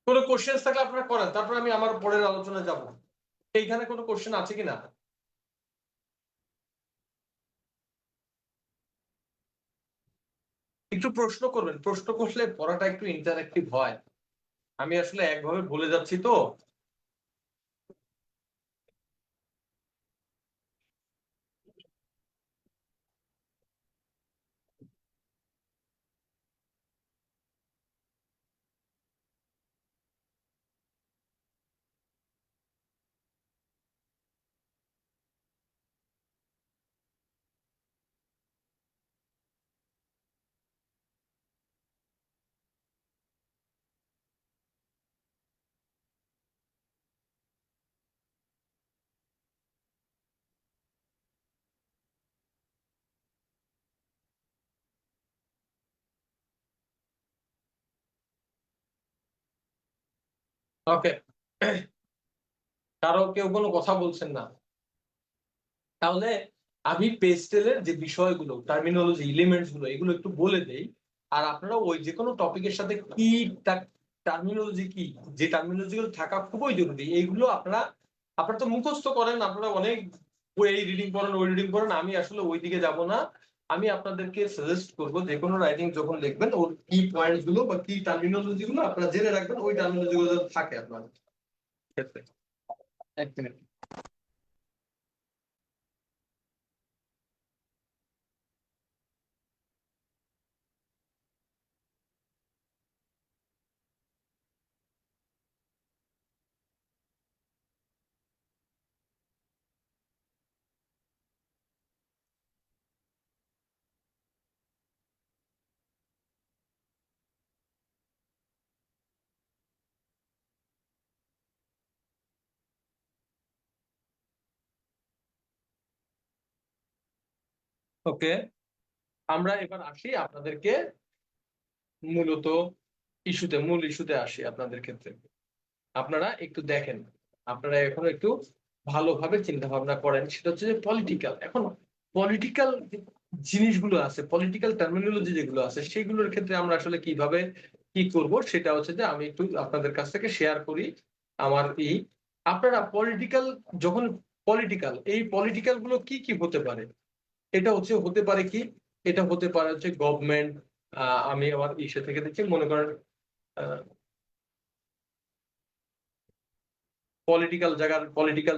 কোনো কোশ্চেন থাকলে আপনারা করেন, তারপর আমি আমার পরের আলোচনায় যাব। এইখানে কোনো কোশ্চেন আছে কিনা? একটু প্রশ্ন করবেন, প্রশ্ন করলে পড়াটা একটু ইন্টারেক্টিভ হয়। আমি আসলে একভাবে বলে যাচ্ছি তো। ওকে, কারো কেউ কোনো কথা বলছেন না? তাহলে আমি পেস্টেলের যে বিষয়গুলো, টার্মিনোলজি, এলিমেন্টস গুলো, এগুলো একটু বলে দেই। আর আপনারা ওই যে কোনো টপিকের সাথে কি টার্মিনোলজি কি, যে টার্মিনোলজি গুলো থাকা খুবই জরুরি, এইগুলো আপনারা তো মুখস্থ করেন, আপনারা অনেক বই রিডিং করেন, ওই রিডিং করেন। আমি আসলে ওই দিকে যাব না। আমি আপনাদেরকে সাজেস্ট করবো যে কোনো রাইটিং যখন লিখবেন, ওর কি পয়েন্টস গুলো বা কি টার্মিনোলজি গুলো আপনারা জেনে রাখবেন, ওই টার্মিনোলজি গুলো যাতে থাকে আপনার ক্ষেত্রে। এক মিনিট। ওকে, আমরা এবার আসি আপনাদেরকে মূলত মূল ইস্যুতে আসি আপনাদের ক্ষেত্রে। আপনারা একটু দেখেন, আপনারা এখন একটু ভালোভাবে চিন্তা ভাবনা করেন। সেটা হচ্ছে যে পলিটিক্যাল, এখন পলিটিক্যাল জিনিসগুলো আছে, পলিটিক্যাল টার্মিনোলজি যেগুলো আছে, সেগুলোর ক্ষেত্রে আমরা আসলে কিভাবে কি করব, সেটা হচ্ছে যে আমি একটু আপনাদের কাছ থেকে শেয়ার করি আমার আপনারা পলিটিক্যাল, যখন এই পলিটিক্যাল গুলো কি কি হতে পারে, এটা হতে পারে কি, এটা হতে পারে হচ্ছে গভর্নমেন্ট। আমি আমার ইসে থেকে দেখছি, মনে করেন পলিটিক্যাল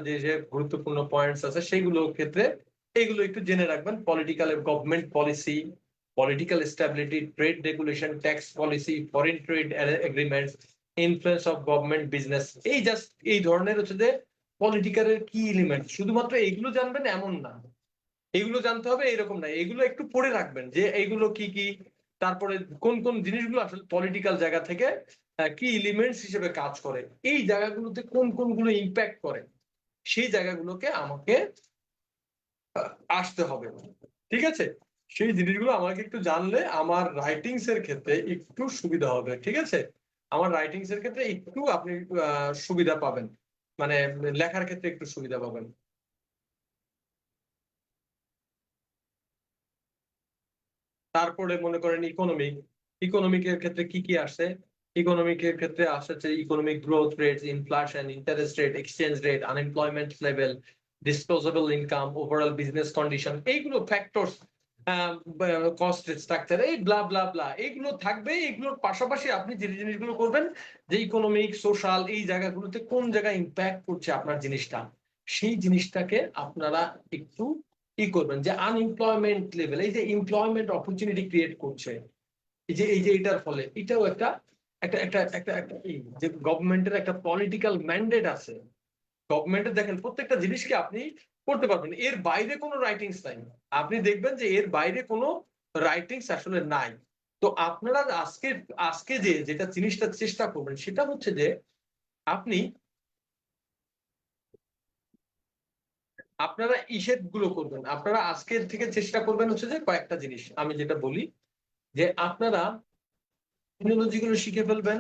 যে যে গুরুত্বপূর্ণ পয়েন্টস আছে সেইগুলোর ক্ষেত্রে এইগুলো একটু জেনে রাখবেন। Political government policy, political stability, trade regulation, tax policy, foreign trade agreements, influence of government business, এই জাস্ট এই ধরনের হচ্ছে যে পলিটিক্যালের কি এলিমেন্ট। শুধুমাত্র এইগুলো জানবেন এমন না, এগুলো জানতে হবে এরকম না, এগুলো একটু পড়ে রাখবেন যে এইগুলো কি কি, তারপরে কোন কোন জিনিসগুলো আসলে পলিটিক্যাল জায়গা থেকে কি এলিমেন্টস হিসেবে কাজ করে, এই জায়গাগুলোতে কোন কোনগুলো ইম্প্যাক্ট করে, সেই জায়গাগুলোকে আমাকে আসতে হবে। ঠিক আছে, সেই জিনিসগুলো আমাকে একটু জানলে আমার রাইটিংস এর ক্ষেত্রে একটু সুবিধা হবে। ঠিক আছে, আমার রাইটিংস এর ক্ষেত্রে একটু আপনি সুবিধা পাবেন, মানে লেখার ক্ষেত্রে একটু সুবিধা পাবেন। তারপরে মনে করেন ইকোনমিকের ক্ষেত্রে কি কি আসে। ইকোনমিকের ক্ষেত্রে আসছে economic growth rate, inflation, interest rate, exchange rate, unemployment level, disposable income, overall business condition, এইগুলো ফ্যাক্টরস, কস্ট স্ট্রাকচার, এই ব্লা ব্লা ব্লা, এইগুলো থাকবে। এগুলোর পাশাপাশি আপনি যে জিনিসগুলো করবেন, যে ইকোনমিক সোশ্যাল এই জায়গাগুলোতে কোন জায়গায় ইম্প্যাক্ট করছে আপনার জিনিসটা, সেই জিনিসটাকে আপনারা একটু করবেন। যে আনএমপ্লয়মেন্ট লেভেল, এই যে এমপ্লয়মেন্ট অপরচুনিটি ক্রিয়েট করছে, এই যে এটার ফলে এটাও একটা একটা একটা একটা একটা যে গভর্নমেন্টের একটা পলিটিক্যাল ম্যান্ডেট আছে। গভর্নমেন্টের দেখেন প্রত্যেকটা জিনিসকে আপনি করতে পারবেন, এর বাইরে কোনো রাইটিংস নাই। আপনি দেখবেন যে এর বাইরে কোনো রাইটিংস আসলে নাই। তো আপনারা আজকে আজকে যেটা জিনিসটা চেষ্টা করবেন, সেটা হচ্ছে যে আপনি আপনারা ইসেট গুলো করবেন। আপনারা আজকের থেকে চেষ্টা করবেন হচ্ছে যে কয়েকটা জিনিস আমি যেটা বলি, যে আপনারা টেকনোলজি গুলো শিখে ফেলবেন।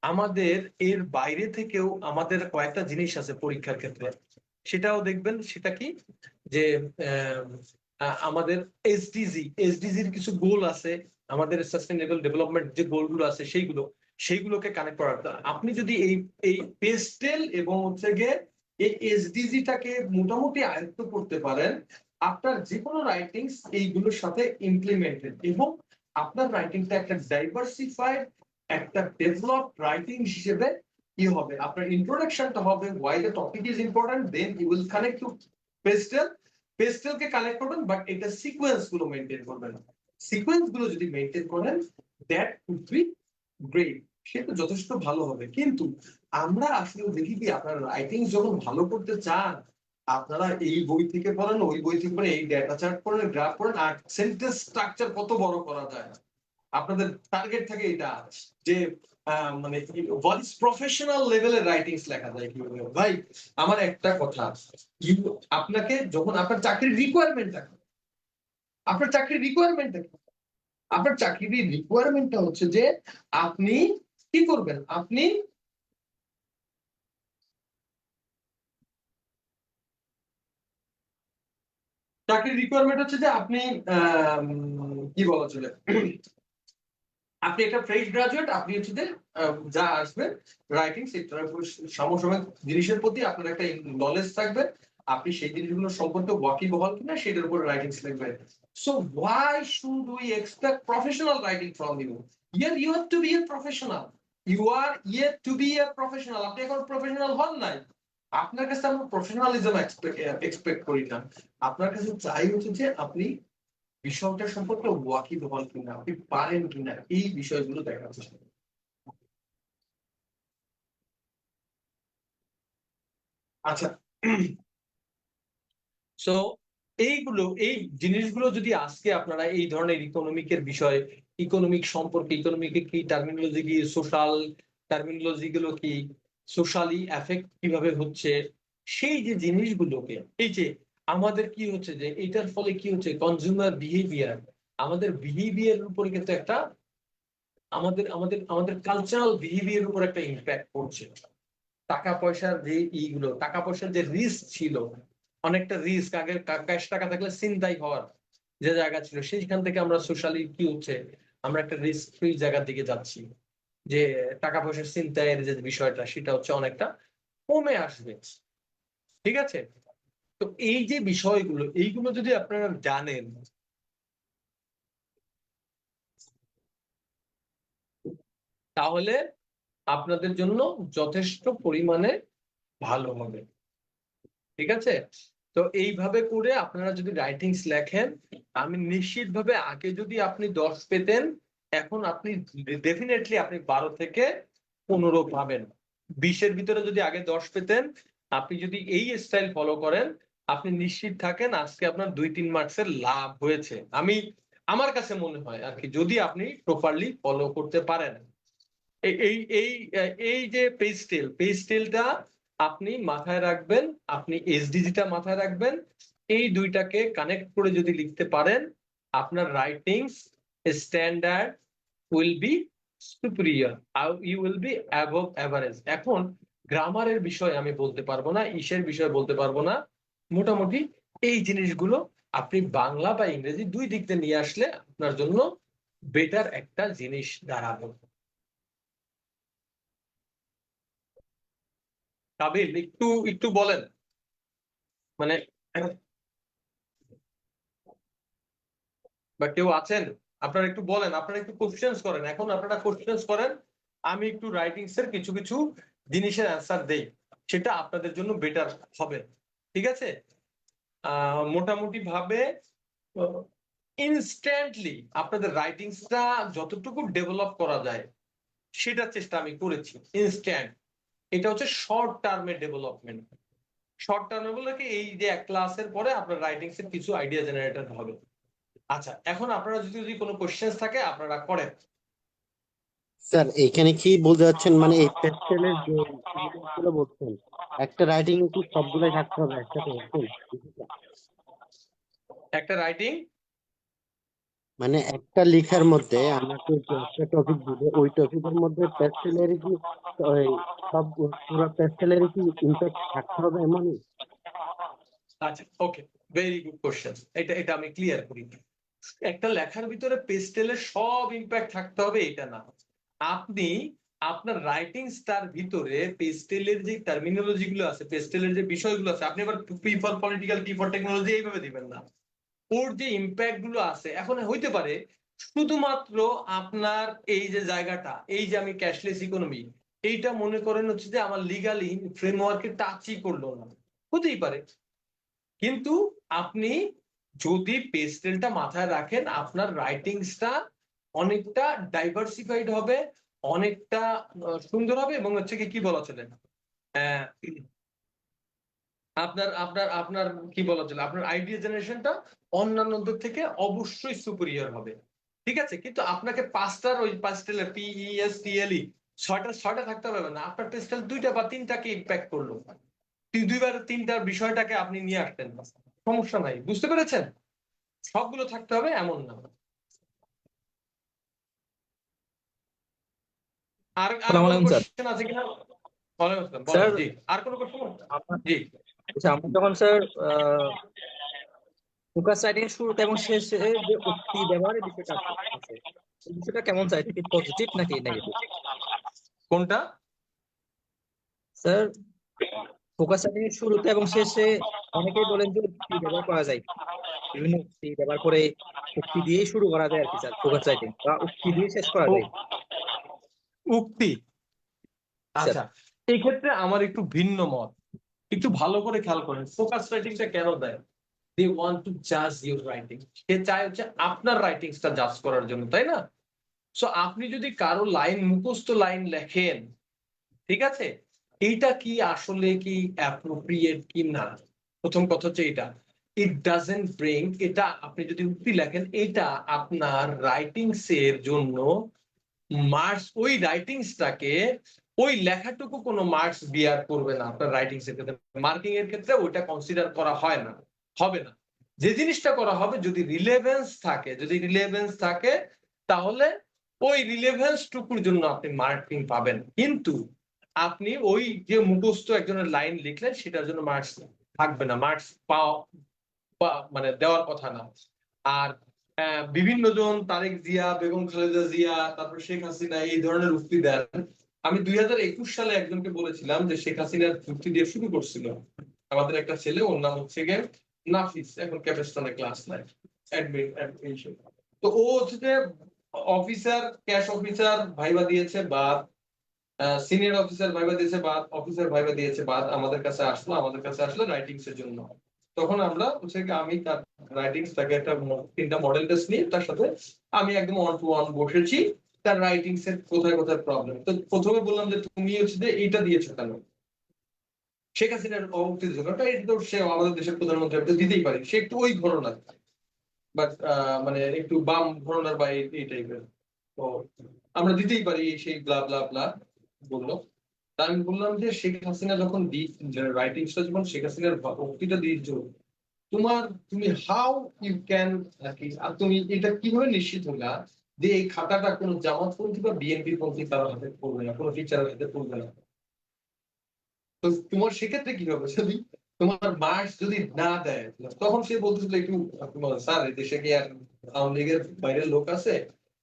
আমাদের এর বাইরে থেকেও আমাদের কয়েকটা জিনিস আছে পরীক্ষার ক্ষেত্রে, সেটাও দেখবেন। সেটা কি, যে আমাদের এসডিজির কিছু গোল আছে, আমাদের সাস্টেইনেবল ডেভেলপমেন্ট যে গোলগুলো আছে সেইগুলোকে কানেক্ট করার। আপনি যদি এই পেস্টেল এবং হচ্ছে গিয়ে এই এসডিজিটাকে মোটামুটি আয়ত্ত করতে পারেন, আপনার যে কোনো রাইটিংস এইগুলোর সাথে ইমপ্লিমেন্টেড, এবং আপনার রাইটিংটা একটা ডাইভার্সিফাইড, একটা ডেভেলপ রাইটিং হিসেবে কি হবে। আপনার ইন্ট্রোডাকশনটা হবে why the topic is important, then you will connect to PESTEL. পেস্টেলকে কানেক্ট করবেন, বাট এটা সিকোয়েন্স গুলো মেনটেন করবেন। সিকোয়েন্স গুলো যদি মেনটেন করেন, দ্যাট উড বি গ্রেট, সেটা যথেষ্ট ভালো হবে। কিন্তু আমরা আসলে দেখি কি, আপনারা রাইটিং যখন ভালো করতে চান, আপনারা এই বই থেকে পড়েন, ওই বই থেকে পড়েন, এই ডেটা চার্ট পড়েন, গ্রাফ পড়েন, আর সেন্টেন্স স্ট্রাকচার কত বড় করা যায়। আপনাদের টার্গেট থাকে এটা, যে মানে ভয়েস প্রফেশনাল লেভেলের রাইটিংস লেখা যায় কিভাবে। ভাই আমার একটা কথা, আপনাকে যখন আপনার চাকরির রিকোয়ারমেন্টটা, আপনার চাকরির রিকোয়ারমেন্টটা আপনার চাকরির রিকোয়ারমেন্টটা হচ্ছে যে আপনি কি করবেন, আপনি চাকরির রিকোয়ারমেন্ট হচ্ছে যে আপনি কি বলা চলে আপনি একটা ফ্রেশ গ্রাজুয়েট, আপনি হচ্ছে যে যা আসবে রাইটিং সমসাময়িক জিনিসের প্রতি আপনার একটা নলেজ থাকবে, আপনি সেই জিনিসগুলো সম্পর্কে ওয়াকিবহাল কিনা সেটার উপর রাইটিংস লিখবেন। So why should we expect professional writing from you? Here you have to be a professional. You are yet to be a professional. আপনি এখন প্রফেশনাল হন নাই, আপনার কাছে আমরা প্রফেশনালিজম এক্সপেক্ট করি না। আপনার কাছে চাই হচ্ছে যে আপনি বিষয়টা সম্পর্কে ওয়াকিবহাল কিনা, আপনি পারেন কিনা, এই বিষয়গুলো দেখা যাচ্ছে। আচ্ছা, সো এই জিনিসগুলো যদি আজকে আপনারা এই ধরনের ইকোনমিকের বিষয়, ইকোনমিক সম্পর্কে, ইকোনমিকে কি টার্মিনোলজি কি, সোশ্যাল টার্মিনোলজি গুলো কি, সোশ্যালি এফেক্ট কিভাবে হচ্ছে, সেই যে জিনিসগুলোকে, এই যে আমাদের কি হচ্ছে যে এটার ফলে কি হচ্ছে কনজিউমার বিহেভিয়ার, আমাদের বিহেভিয়ারের উপরে কিন্তু একটা আমাদের আমাদের আমাদের কালচারাল বিহেভিয়ার উপর একটা ইম্প্যাক্ট পড়ছে। টাকা পয়সার যে ইগুলো, টাকা পয়সার যে রিস্ক ছিল, অনেকটা রিস্ক, আগে ক্যাশ টাকা থাকলে ছিনতাই হওয়ার যে জায়গা ছিল, সেইখান থেকে আমরা সোশ্যালি কি হচ্ছে আমরা একটা রিস্ক ফ্রি জায়গার দিকে যাচ্ছি, যে টাকা পয়সার ছিনতাইয়ের যে বিষয়টা সেটা হচ্ছে অনেকটা কমে আসবে। ঠিক আছে, তো এই যে বিষয়গুলো, এইগুলো যদি আপনারা জানেন, তাহলে আপনাদের জন্য যথেষ্ট পরিমাণে ভালো হবে। ঠিক আছে, তো এইভাবে করে আপনারা যদি রাইটিংস লেখেন, আমি নিশ্চিতভাবে আগে যদি আপনি 10 পেতেন, এখন আপনি ডেফিনেটলি আপনি 12 থেকে 15 পাবেন। 20-এর ভিতরে যদি আগে 10 পেতেন, আপনি যদি এই স্টাইল ফলো করেন, আপনি নিশ্চিত থাকেন আজকে আপনার 2-3 মার্কসের লাভ হয়েছে। আমার কাছে মনে হয় আর কি, যদি আপনি প্রপারলি ফলো করতে পারেন। এই এই এই এই যে পেজটেলটা আপনি মাথায় রাখবেন, আপনি এসডিজিটা মাথায় রাখবেন, এই দুইটাকে কানেক্ট করে যদি লিখতে পারেন, আপনার writings standard will be superior, you will be above average. এখন গ্রামারের বিষয় আমি বলতে পারবো না, ইসের বিষয় বলতে পারবো না, মোটামুটি এই জিনিসগুলো আপনি বাংলা বা ইংরেজি দুই দিক দিয়ে নিয়ে আসলে আপনার জন্য বেটার একটা জিনিস দাঁড়াবে। কাবিল, একটু একটু বলেন, মানে বা কেউ আছেন আপনারা একটু বলেন, আপনারা একটু কোশ্চেন্স করেন, এখন আপনারা কোশ্চেন্স করেন, আমি একটু রাইটিংস এর কিছু কিছু জিনিসের অ্যান্সার দেই, সেটা আপনাদের জন্য বেটার হবে। ঠিক আছে, মোটামুটি ভাবে ইনস্ট্যান্টলি আপনাদের রাইটিংসটা যতটুকু ডেভেলপ করা যায় সেটার চেষ্টা আমি করেছি। ইনস্ট্যান্ট, এটা হচ্ছে শর্ট টার্মের ডেভেলপমেন্ট। শর্ট টার্মে বলে কি, এই যে এক ক্লাসের পরে আপনার রাইটিংস এর কিছু আইডিয়া জেনারেটেড হবে। আচ্ছা, এখন আপনারা যদি কোনো কোশ্চেন থাকে আপনারা করেন। স্যার এইখানে কি বলতে চাচ্ছেন, মানে এই পেস্টেলের যে জিনিসগুলো বলছেন, একটা রাইটিং কি সবগুলাই থাকতে হবে একসাথে এরকম? একটা রাইটিং, মানে একটা লেখার মধ্যে আমাকে যে একটা টপিক দিবে, ওই টপিকের মধ্যে পেস্টেলের কি ওই সব পুরো পেস্টেলের কি ইম্প্যাক্ট থাকতে হবে এমনই? আচ্ছা ওকে, ভেরি গুড কোশ্চেন, এটা এটা আমি ক্লিয়ার করি। একটা লেখার ভিতরে পেস্টেলের সব ইম্প্যাক্ট থাকতে হবে এটা না, আপনি আপনার রাইটিং স্টার ভিতরে পেস্টেলের যে টার্মিনোলজি গুলো আছে, পেস্টেলের যে বিষয়গুলো আছে, আপনি আবার P for political, T for technology এইভাবে দিবেন না। ওর যে ইম্প্যাক্ট গুলো আছে, এখন হইতে পারে শুধুমাত্র আপনার এই যে জায়গাটা, এই যে আমি ক্যাশলেস ইকোনমি, এইটা মনে করেন হচ্ছে যে আমার লিগালি ফ্রেমওয়ার্কে টাচই করলো না, হতেই পারে। কিন্তু আপনি যদি পেস্টেলটা মাথায় রাখেন, আপনার রাইটিংসটা অনেকটা ডাইভার্সিফাইড হবে, অনেকটা সুন্দর হবে, এবং হচ্ছে কি বলা চলে আহ, আপনার আপনার আপনার কি বলা চলে আপনার আইডিয়া জেনারেশনটা অন্যান্যদের থেকে অবশ্যই সুপিরিয়র হবে। ঠিক আছে, কিন্তু আপনাকে পাঁচটার ওই পাঁচটা PESTLE ছয়টা থাকতে হবে না, আপনার পেস্টেল 2টা বা 3টাকে ইম্প্যাক্ট করলো, 2বার 3টার বিষয়টাকে আপনি নিয়ে আসতেন, সমস্যা নাই। বুঝতে পেরেছেন? সবগুলো থাকতে হবে এমন না। আর আর আসসালামু কোনো আলাইকুম স্যার। কোশ্চেন আছে কিনা? ওয়ালাইকুম আসসালাম, বলেন। স্যার জি, আর কোনো কোশ্চেন? আমার জি, আচ্ছা, আমরা যখন স্যার ফোকাস রাইটিং শুরুতে এবং শেষে যে উক্তি ব্যবহারের বিষয়টা আছে, এই বিষয়টা কেমন চাই, এটা কি পজিটিভ নাকি নেগেটিভ? কোনটা? স্যার, ফোকাস রাইটিং এর শুরুতে এবং শেষে অনেকেই বলেন যে উক্তি ব্যবহার করা যায়, বিভিন্ন উক্তি ব্যবহার করে উক্তি দিয়েই শুরু করা যায় আর কি স্যার, ফোকাস রাইটিং বা উক্তি দিয়ে শেষ করা ও, যায়। উক্তি। স্যার, আচ্ছা, এই ক্ষেত্রে আমার একটু ভিন্ন মত। একটু ভালো করে খেয়াল করেন, ফোকাস রাইটিংটা কেন দেয়? দে ওয়ান্ট টু জাজ ইউর রাইটিং। সে চায় হচ্ছে আপনার রাইটিংসটা জাজ করার জন্য, তাই না? সো আপনি যদি কারো লাইন, মুখস্থ লাইন লেখেন, ঠিক আছে, এইটা কি আসলে কি অ্যাপ্রোপ্রিয়েট কি না, প্রথম কথা হচ্ছে এটা। ইট ডাজেন্ট ব্রিং, এটা আপনি যদি উক্তি লেখেন, এটা আপনার রাইটিংস এর জন্য মার্কস, ওই রাইটিংসটাকে, ওই লেখাটুকু কোনো মার্কস বিয়ার করবে না আপনার রাইটিংস এর ক্ষেত্রে। মার্কিং এর ক্ষেত্রে ওইটা কনসিডার করা হয় না, হবে না। যে জিনিসটা করা হবে, যদি রিলেভেন্স থাকে, তাহলে ওই রিলেভেন্স টুকুর জন্য আপনি মার্কিং পাবেন। কিন্তু আপনি ওই যে মুখস্থ একজনের লাইন লিখলেন, সেটার জন্য মার্কস থাকবে না, মার্কস পাওয়া মানে দেওয়ার কথা না। আর বিভিন্ন জন, তারেক জিয়া, বেগম খালেদা জিয়া, তারপর শেখ হাসিনা এই ধরনের উক্তি দেন। আমি 2021 সালে একজনকে বলেছিলাম যে শেখ হাসিনার উক্তি দিয়ে শুরু করছিল আমাদের একটা ছেলে, ওর নাম হচ্ছে গিয়ে নাফিস, এখন ক্যাপিস্টনে ক্লাস নেয়, অ্যাডমিশন। তো ও হচ্ছে অফিসার, ক্যাশ অফিসার ভাইবা দিয়েছে, বা সিনিয়র অফিসার ভাইবা দিয়েছে, বা অফিসার ভাইবা দিয়েছে, বা আমাদের কাছে আসলো রাইটিংস এর জন্য। তখন আমরা হচ্ছে কি, আমি তার রাইটিংস তাকে একটা 3টা মডেল টেস্ট নিয়ে তার সাথে আমি একদম 1 to 1 বসেছি, তার রাইটিংস এর কোথায় কোথায় প্রবলেম। তো প্রথমে বললাম যে তুমি হচ্ছে যে এইটা দিয়েছো কেন, শেখ হাসিনার উক্তির জন্য, এটা তো সে আমাদের দেশের প্রধানমন্ত্রী, আমি তো দিতেই পারি, সে একটু ওই ঘটনা, বাট মানে একটু বাম ঘটনার বা এই টাইপের, তো আমরা দিতেই পারি, সেই ব্লা ব্লা ব্লা বললো। তা আমি বললাম যে শেখ হাসিনা যখন রাইটিংসটা, যখন শেখ হাসিনার উক্তিটা দিয়েছো, তুমি হাউ ইউ ক্যান, তুমি এটা কিভাবে নিশ্চিত হলা যে এই খাতাটা কোনো জামাতপন্থী বা বিএনপি পন্থী কারো হাতে পড়বে না, কোনো টিচারের হাতে পড়বে না? তো তোমার সেক্ষেত্রে কি হবে যদি তোমার মার্কস যদি না দেয়? তখন সে বলতেছিল একটু, স্যার এই দেশে কি আর আওয়ামী লীগের বাইরের লোক আছে?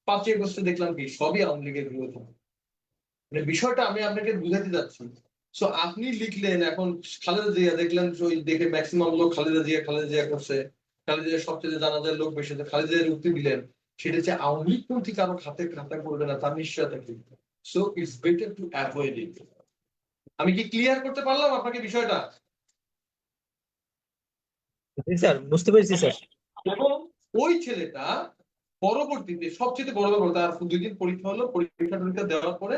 5 আগস্টে দেখলাম কি সবই আওয়ামী লীগের বিরোধী। মানে বিষয়টা আমি আপনাকে বুঝাতে যাচ্ছি। সো আপনি লিখলেন, এখন খালেদা জিয়া দেখলেন, ওই দেখে ম্যাক্সিমাম লোক খালেদা জিয়া করছে, খালেদা জিয়া সবচেয়ে জানা যায় লোক বেশি, খালেদা জিয়ার উক্তি দিলেন, সেটা হচ্ছে আওয়ামী লীগ পন্থী কারো খাতা করবে না, তার নিশ্চয়তা কি? So it's better to avoid ইট। আমি কি ক্লিয়ার করতে পারলাম আপনাকে বিষয়টা? জি স্যার, বুঝতে পেরেছি স্যার। এবং ওই ছেলেটা পরবর্তীতে সবচেয়ে বড় ব্যাপার, তার 2 দিন পরীক্ষা হলো, পরীক্ষা দেওয়ার পরে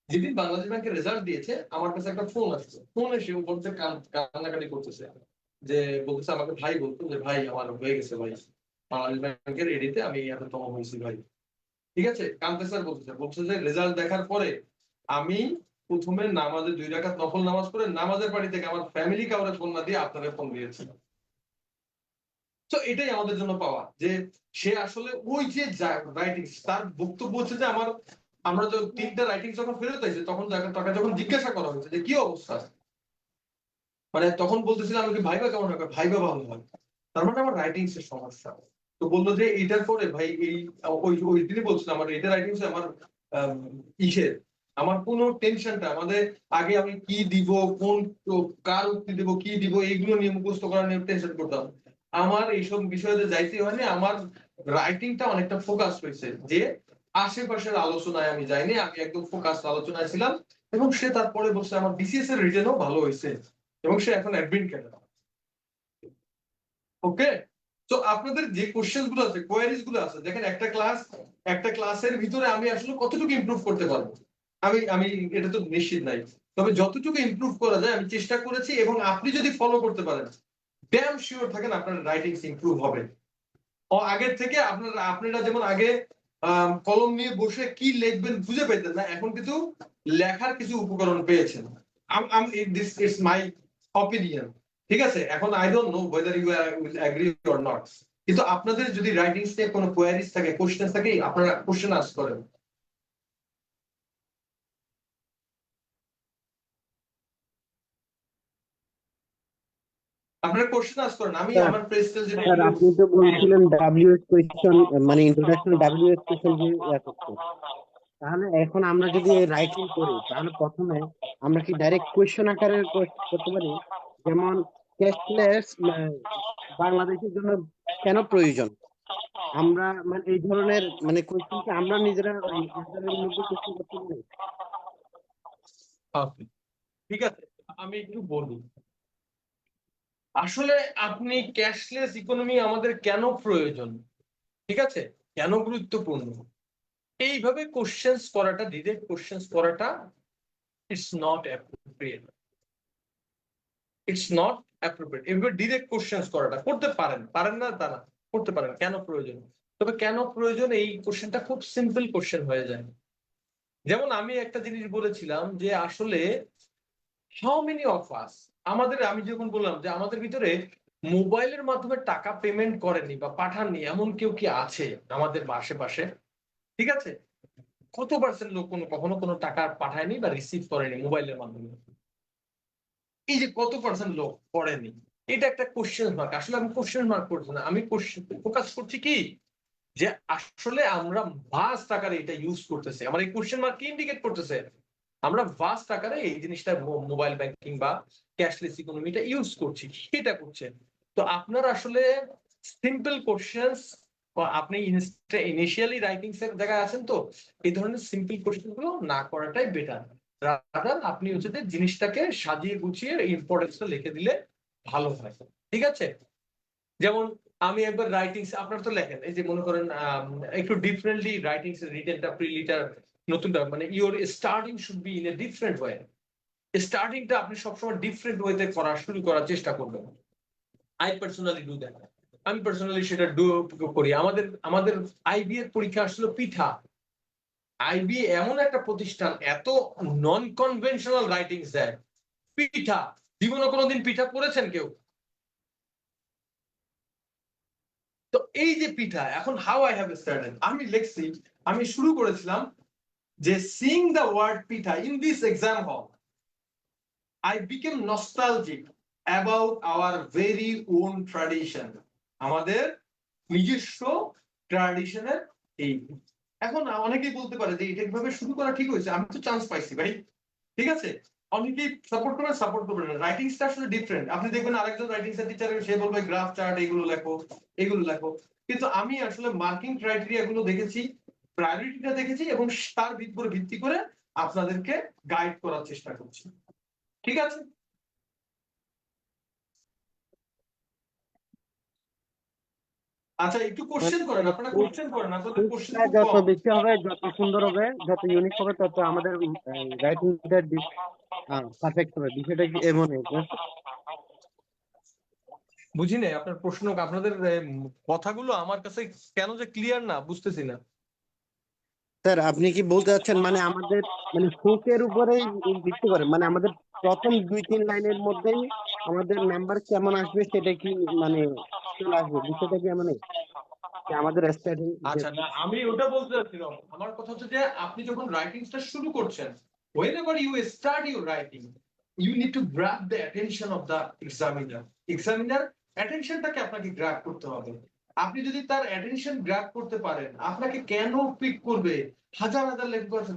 যেদিন বাংলাদেশ ব্যাংকের রেজাল্ট দিয়েছে, আমার কাছে একটা ফোন আসছে। ফোন এসে ও বলছে, কান্নাকাটি করতেছে, যে বলতেছে আমাকে ভাই বলতো যে ভাই আমার হয়ে গেছে ভাই, বাংলাদেশ ব্যাংকের এডিতে আমি এততম হয়েছি ভাই। ঠিক আছে, কান্তে স্যার বলছে যে রেজাল্ট দেখার পরে আমি প্রথমে নামাজে 2 রাকাত নফল নামাজ পড়ে নামাজের বাড়ি থেকে আমার ফ্যামিলি কাউরে ফোন না দিয়ে আপনাদের ফোন দিয়েছি। তো এটাই আমাদের জন্য পাওয়া, যে সে আসলে ওই যে রাইটিংস, তার বক্তব্য হচ্ছে যে আমরা তো 3টা রাইটিংস যখন ফেরত আইছে, তখন তাকে যখন জিজ্ঞাসা করা হয়েছে যে কি অবস্থা, মানে তখন বলতেছিলাম আমি, ভাইবা কেমন হবে? ভাইবা ভালো হয়। তার মানে আমার রাইটিংস এর সমস্যা। তো বললো যে এটার পরে ভাই এই ওই দিনই বলছিল আমার এটা রাইটিংস আমার ইসের, আমার কোনো টেনশনটা, আমাদের আগে আমি কি দিব, কোন কার উক্তি দিব, কি দিব, এইগুলো নিয়ে মুখস্থ করা নিয়ে টেনশন করতাম। আমার এইসব বিষয়ে যাইতে হয়নি, আমার রাইটিংটা অনেকটা ফোকাস হয়েছে, যে আশেপাশের আলোচনায় আমি যাইনি, আমি একদম ফোকাস আলোচনায় ছিলাম। এবং সে তারপরে বলছে আমার বিসিএস এর রিটেনও ভালো হয়েছে, এবং সে এখন অ্যাডমিন ক্যাডার। ওকে, তো আপনাদের যে কোশ্চেন গুলো আছে, কোয়ারিজ গুলো আছে, দেখেন একটা ক্লাসের ভিতরে আমি আসলে কতটুকু ইমপ্রুভ করতে পারবো, আমি এটা তো নিশ্চিত নাই। তবে যতটুকু ইমপ্রুভ করা যায় আমি চেষ্টা করেছি, এবং আপনি যদি ফলো করতে পারেন, ড্যাম শিওর থাকেন আপনার রাইটিংস ইমপ্রুভ হবে। আগের থেকে আপনারা যেমন আগে কলম নিয়ে বসে কি লিখবেন বুঝে পেতেন না, এখন কিন্তু লেখার কিছু উপকরণ পেয়েছেন। দিস মাই অপিনিয়ন, ঠিক আছে? এখন I don't know whether you will agree or not, কিন্তু আপনাদের যদি রাইটিংস নিয়ে কোনো কোয়ারিজ থাকে, কোশ্চেন থাকে, আপনারা কোশ্চেন আস্ক করেন। আপনারা কোশ্চেন আস্ক করেন, আমি স্যার আমার প্রেসিডেন্ট যেটা স্যার আপনি তো বলছিলেন ডাব্লিউএস কোয়েশ্চন মানে ইন্ট্রোডাকশন ডাব্লিউএস কোয়েশ্চন দিয়ে করতে, তাহলে এখন আমরা যদি রাইটিং করি তাহলে প্রথমে আমরা কি ডাইরেক্ট কোয়েশ্চন আকারে করতে পারি? যেমন ক্যাশলেস বাংলাদেশের জন্য কেন প্রয়োজন, আমরা মানে এই ধরনের মানে কোয়েশ্চেন কি আমরা নিজেরা অ্যান্সারের মধ্যে কোয়েশ্চেন করতে পারি? Okay, ঠিক আছে, আমি একটু বলি। আসলে আপনি ক্যাশলেস ইকোনমি আমাদের কেন প্রয়োজন, ঠিক আছে, কেন গুরুত্বপূর্ণ, এইভাবে কোশ্চেন্স করাটা, ডিরেক্ট কোশ্চেন্স করাটা it's not appropriate, it's not appropriate. এভাবে ডিরেক্ট কোশ্চেন্স করাটা করতে পারেন, পারেন না তা না, করতে পারেন, কেন প্রয়োজন। তবে কেন প্রয়োজন এই কোশ্চেনটা খুব সিম্পল কোশ্চেন হয়ে যায়। যেমন আমি একটা জিনিস বলেছিলাম যে আসলে হাউ মেনি অফ আস, আমাদের, আমি যখন বললাম যে আমাদের ভিতরে মোবাইলের মাধ্যমে টাকা পেমেন্ট করেনি বা পাঠাননি এমন কেউ কি আছে আমাদের আশেপাশে, ঠিক আছে, কত পার্সেন্ট লোক কখনো কোনো টাকা পাঠায়নি বা রিসিভ করেনি মোবাইলের মাধ্যমে, এই যে কত পার্সেন্ট লোক করেনি, এটা একটা কোশ্চেন মার্ক। আসলে আমি কোশ্চেন মার্ক করছি না, আমি ফোকাস করছি কি যে আসলে আমরা ভাস্ট আকারে এটা ইউজ করতেছি। আমার এই কোশ্চেন মার্ক কি ইন্ডিকেট করতেছে, আমরা ভাস্ট আকারে এই জিনিসটা মোবাইল ব্যাংকিং বা ক্যাশলেস ইকোনমিটা ইউজ করছি, এটা করছে। তো আপনার আসলে সিম্পল কোশ্চেন্স, আপনি ইনিশিয়ালি রাইটিং এর জায়গায় আছেন, তো এই ধরনের সিম্পল কোশ্চেন গুলো না করাটাই বেটার। রাদার আপনি হচ্ছে যে জিনিসটাকে সাজিয়ে গুছিয়ে ইম্পর্টেন্সটা লিখে দিলে ভালো হয়, ঠিক আছে। যেমন আমি একবার রাইটিংস, আপনার তো লেখেন, এই যে মনে করেন একটু ডিফারেন্টলি রাইটিংস রিটেনটা প্রিলিটা নতুনটা, মানে your starting should be in a different way. স্টার্টিংটা আপনি সবসময় ডিফারেন্ট ওয়েতে শুরু করার চেষ্টা করবেন। আই পার্সোনালি ডু দ্যাট, আমি পার্সোনালি সেটা করি। আমাদের আমাদের আইবি এর পরীক্ষা আসলে পিঠা। আইবি এমন একটা প্রতিষ্ঠান, এত নন কনভেনশনাল রাইটিং দেয়, পিঠা। জীবনে কোনোদিন পিঠা করেছেন কেউ? তো এই যে পিঠা, এখন হাউ আই হ্যাভ স্টার্টেড, আমি লিখছি, আমি শুরু করেছিলাম যে seeing the word pitha in this exam hall, I became nostalgic about our very own tradition, আমাদের নিজস্ব ট্র্যাডিশনের এই। এখন অনেকেই বলতে পারে যে এটা কিভাবে শুরু করা ঠিক হয়েছে, আমি তো চান্স পাইছি ভাই, ঠিক আছে। অনেকেই সাপোর্ট করবে, সাপোর্ট করবে না, রাইটিংসটা আসলে ডিফারেন্ট। আপনি দেখবেন আরেকজন রাইটিংস এর টিচার, সে বলবে গ্রাফ চার্ট এগুলো লেখো, এগুলো লেখো, কিন্তু আমি আসলে মার্কিং ক্রাইটেরিয়া গুলো দেখেছি, প্রায়োরিটিটা দেখেছি, এবং তার উপর ভিত্তি করে আপনাদেরকে গাইড করার চেষ্টা করছি, ঠিক আছে। আচ্ছা, একটু কোশ্চেন করেন, আপনারা কোশ্চেন করেন, আপনাদের কোশ্চেন খুব যত কম। বেশি হবে, যত সুন্দর হবে, যত ইউনিক হবে, তত আমাদের রাইটিংটা পারফেক্ট হবে। বিষয়টা কি এমন? বুঝি নাই আপনার প্রশ্ন, আপনাদের কথাগুলো আমার কাছে কেন যে ক্লিয়ার না বুঝতেছি না। স্যার আপনি কি বলতে চাচ্ছেন মানে আমাদের মানে হুকের উপরেই ভিত্তি করে, মানে আমাদের প্রথম 2-3 লাইনের মধ্যেই আমাদের নাম্বার কেমন আসবে সেটা কি মানে চলে আসবে? বিষয়টা কি এমন যে আমাদের স্টার্টিং যে আচ্ছা, না আমি ওটা বলতে চাচ্ছিলাম, আমার কথা হচ্ছে যে আপনি যখন রাইটিংটা শুরু করছেন, whenever you start your writing you need to grab the attention of the examiner attentionটাকে আপনাকে গ্র্যাব করতে হবে। আপনি যদি তার অ্যাটেনশন গ্র্যাব করতে পারেন, আপনাকে কেন পিক করবে, হাজার হাজার লেখক আছে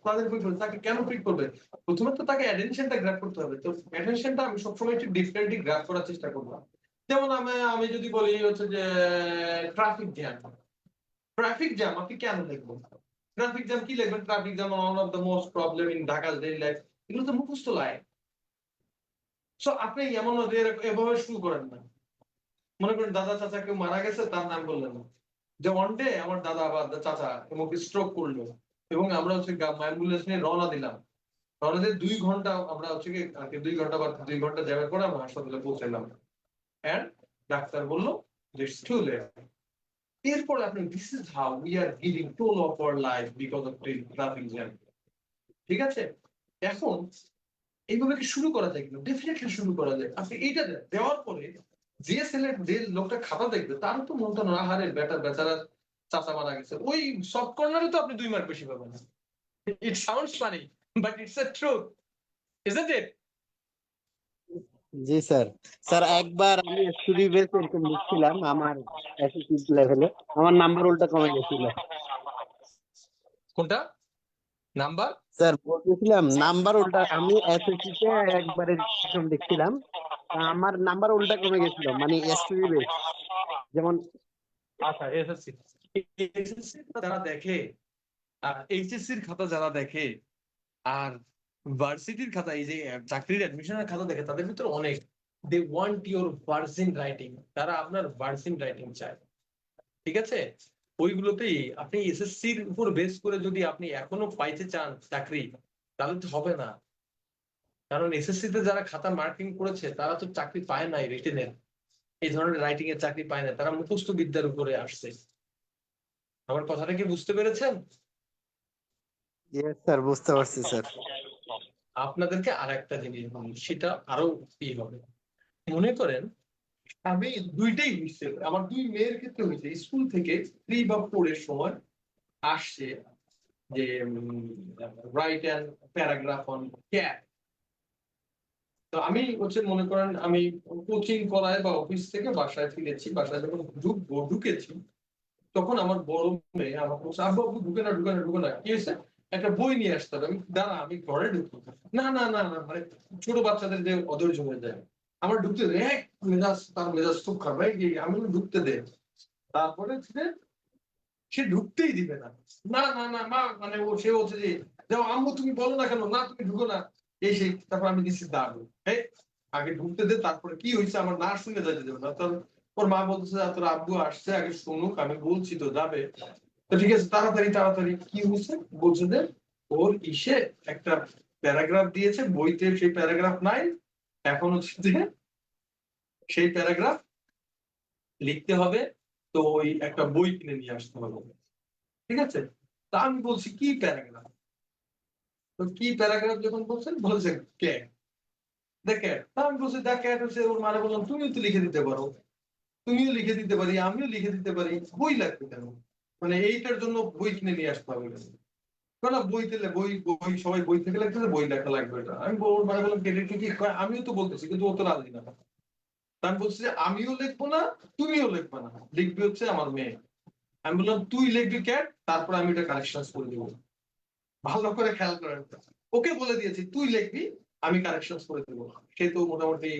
তাদের বই পড়ে, তাকে কেন পিক করবে, প্রথমে তো তাকে অ্যাটেনশনটা গ্র্যাব করতে হবে। তো অ্যাটেনশনটা আমি সবসময় একটু ডিফারেন্টলি গ্র্যাব করার চেষ্টা করব। যেমন আমি যদি বলি হচ্ছে যে ট্রাফিক জ্যাম, ট্রাফিক জ্যাম আপনি কেন লিখবেন, ট্রাফিক জ্যাম কি লিখবেন, traffic jam one of the most problem in Dhaka's daily life, এগুলো তো মুখস্থ লাইন। সো আপনি এমন এভাবে শুরু করেন না। মনে করেন দাদা চাচা কেউ মারা গেছে, তার নাম বললেন না, যে ওয়ান ডে আমার দাদা বা চাচা এমনকি স্ট্রোক করলো, এবং আমরা হচ্ছে অ্যাম্বুলেন্স নিয়ে রওনা দিলাম, রওনা দিয়ে 2 ঘন্টা আমরা হচ্ছে কি 2 ঘন্টা বা 2 ঘন্টা জ্যামের পরে আমরা হাসপাতালে পৌঁছালাম, এন্ড ডাক্তার বললো যে ইটস টু লেট। এরপরে আপনি this is how we are giving toll of our life because of traffic jam, ঠিক আছে। এখন এইভাবে কি শুরু করা যায় কিনা, ডেফিনেটলি শুরু করা যায়। আপনি এইটা দেওয়ার পরে যে ছেলে, যে লোকটা খাতা দেখবে, তার তো মনটা না, হারে বেচারা চাচা মারা গেছে, ওই সফট কর্নারে তো আপনি 2 মার্ক বেশি পাবেন। It sounds funny but it's a truth, isn't it? G sir. Sir একবার আমি স্টুডি বেস এরকম লিখছিলাম আমার এসএসসি লেভেলে, আমার নাম্বার উল্টা কমে গেছিল। কোনটা নাম্বার? স্যার বলতেছিলাম নাম্বার উল্টা, আমি এসএসসি তে একবারে এরকম লিখছিলাম, আমার নাম্বার উল্টা কমে গেছিল, মানে স্টুডি বেস যেমন। আচ্ছা, এসএসসি এসএসসি যারা দেখে আর এইচএসসির খাতা যারা দেখে আর ভার্সিটির খাতা, এই যে চাকরির অ্যাডমিশনের খাতা দেখে, তাদের ভিতরে অনেক দে ওয়ান্ট ইউর ভার্সিন রাইটিং, তারা আপনার ভার্সিন রাইটিং চায়। ঠিক আছে, ওইগুলোতেই আপনি এসএসসির উপর বেস করে যদি আপনি এখনো পাইতে চান চাকরি, তাহলে তো হবে না। কারণ এসএসসি তে যারা খাতা মার্কিং করেছে তারা তো চাকরি পায় নাই রিটেনের, এই ধরনের রাইটিং এর চাকরি পায় না, তারা মুখস্থ বিদ্যার উপরে আসছে। আমার কথাটা কি বুঝতে পেরেছেন? ইয়েস স্যার, বুঝতে পারছি স্যার। আপনাদেরকে আর একটা জিনিস বলি, সেটা আরো ই হবে। মনে করেন আমি দুইটাই হয়েছে, আমার দুই মেয়ের ক্ষেত্রে হয়েছে, স্কুল থেকে 3 বা 4 এর সময় আসছে যে right and paragraph on cat. তো আমি হচ্ছে মনে করেন আমি কোচিং করায় বা অফিস থেকে বাসায় ফিরেছি, বাসায় যখন ঢুকেছি, তখন আমার বড় মেয়ে আমাকে বলছে, আব্বু আব্বু ঢুকে না ঢুকে না ঢুকে না, কি হয়েছে? একটা বই নিয়ে আসতে হবে। আমি দাঁড়া, আমি ঘরে ঢুকবো। না না না না, মানে ছোট বাচ্চাদের যে অধৈর্য হয়ে যায়, আমার ঢুকতে দে, মেজাজ, তার মেজাজ খুব খারাপ, আমি ঢুকতে দে। তারপরে সে ঢুকতেই দিবে না। না না না মা, মানে সে বলছে যে যাও আম্মু, তুমি বলো না কেন, না তুমি ঢুকো না, এই সেই। তারপর আমি দিচ্ছি দাঁড়ো, এই আগে ঢুকতে দে, তারপরে কি হয়েছে আমার না শুনে যাইতে দেবে না। তোর ওর মা বলতেছে তোর আব্বু আসছে, আগে শুনুক, আমি বলছি তো যাবে। তো ঠিক আছে, তাড়াতাড়ি তাড়াতাড়ি কি হয়েছে বলছে যে ওর ইসে একটা প্যারাগ্রাফ দিয়েছে বইতে, সেই প্যারাগ্রাফ নাই, এখন হচ্ছে যে সেই প্যারাগ্রাফ লিখতে হবে, তো ওই একটা বই কিনে নিয়ে আসতে হবে। ঠিক আছে, তা আমি বলছি কি প্যারাগ্রাফ, তো কি প্যারাগ্রাফ যখন বলছেন, বলছে ক্যাট, দ্য ক্যাট। তা আমি বলছি দ্য ক্যাট হচ্ছে, ওর মানে বললাম তুমিও তো লিখে দিতে পারো, তুমিও লিখে দিতে পারি, আমিও লিখে দিতে পারি, বই লাগবে কেন? মানে এইটার জন্য বই কিনে নিয়ে আসতে হবে কেন? না বই দিলে বই বই সবাই বই থেকে লাগতেছে, বই লেখা লাগবে এটা। আমি ওর মানে বললাম ক্রেডিট কি কয়, আমিও তো বলতেছি, কিন্তু ও তো রাজি না। তা আমি বলছি যে আমিও লিখবো না, তুমিও লিখবে না, লিখবে হচ্ছে আমার মেয়ে। আমি বললাম তুই লিখবি ক্যাট, তারপর আমি এটা কারেকশন করে দেবো। ভালো করে খেয়াল করেন, ওকে বলে দিয়েছি তুই লিখবি, আমি কারেকশন করে দেবো। সে তো মোটামুটি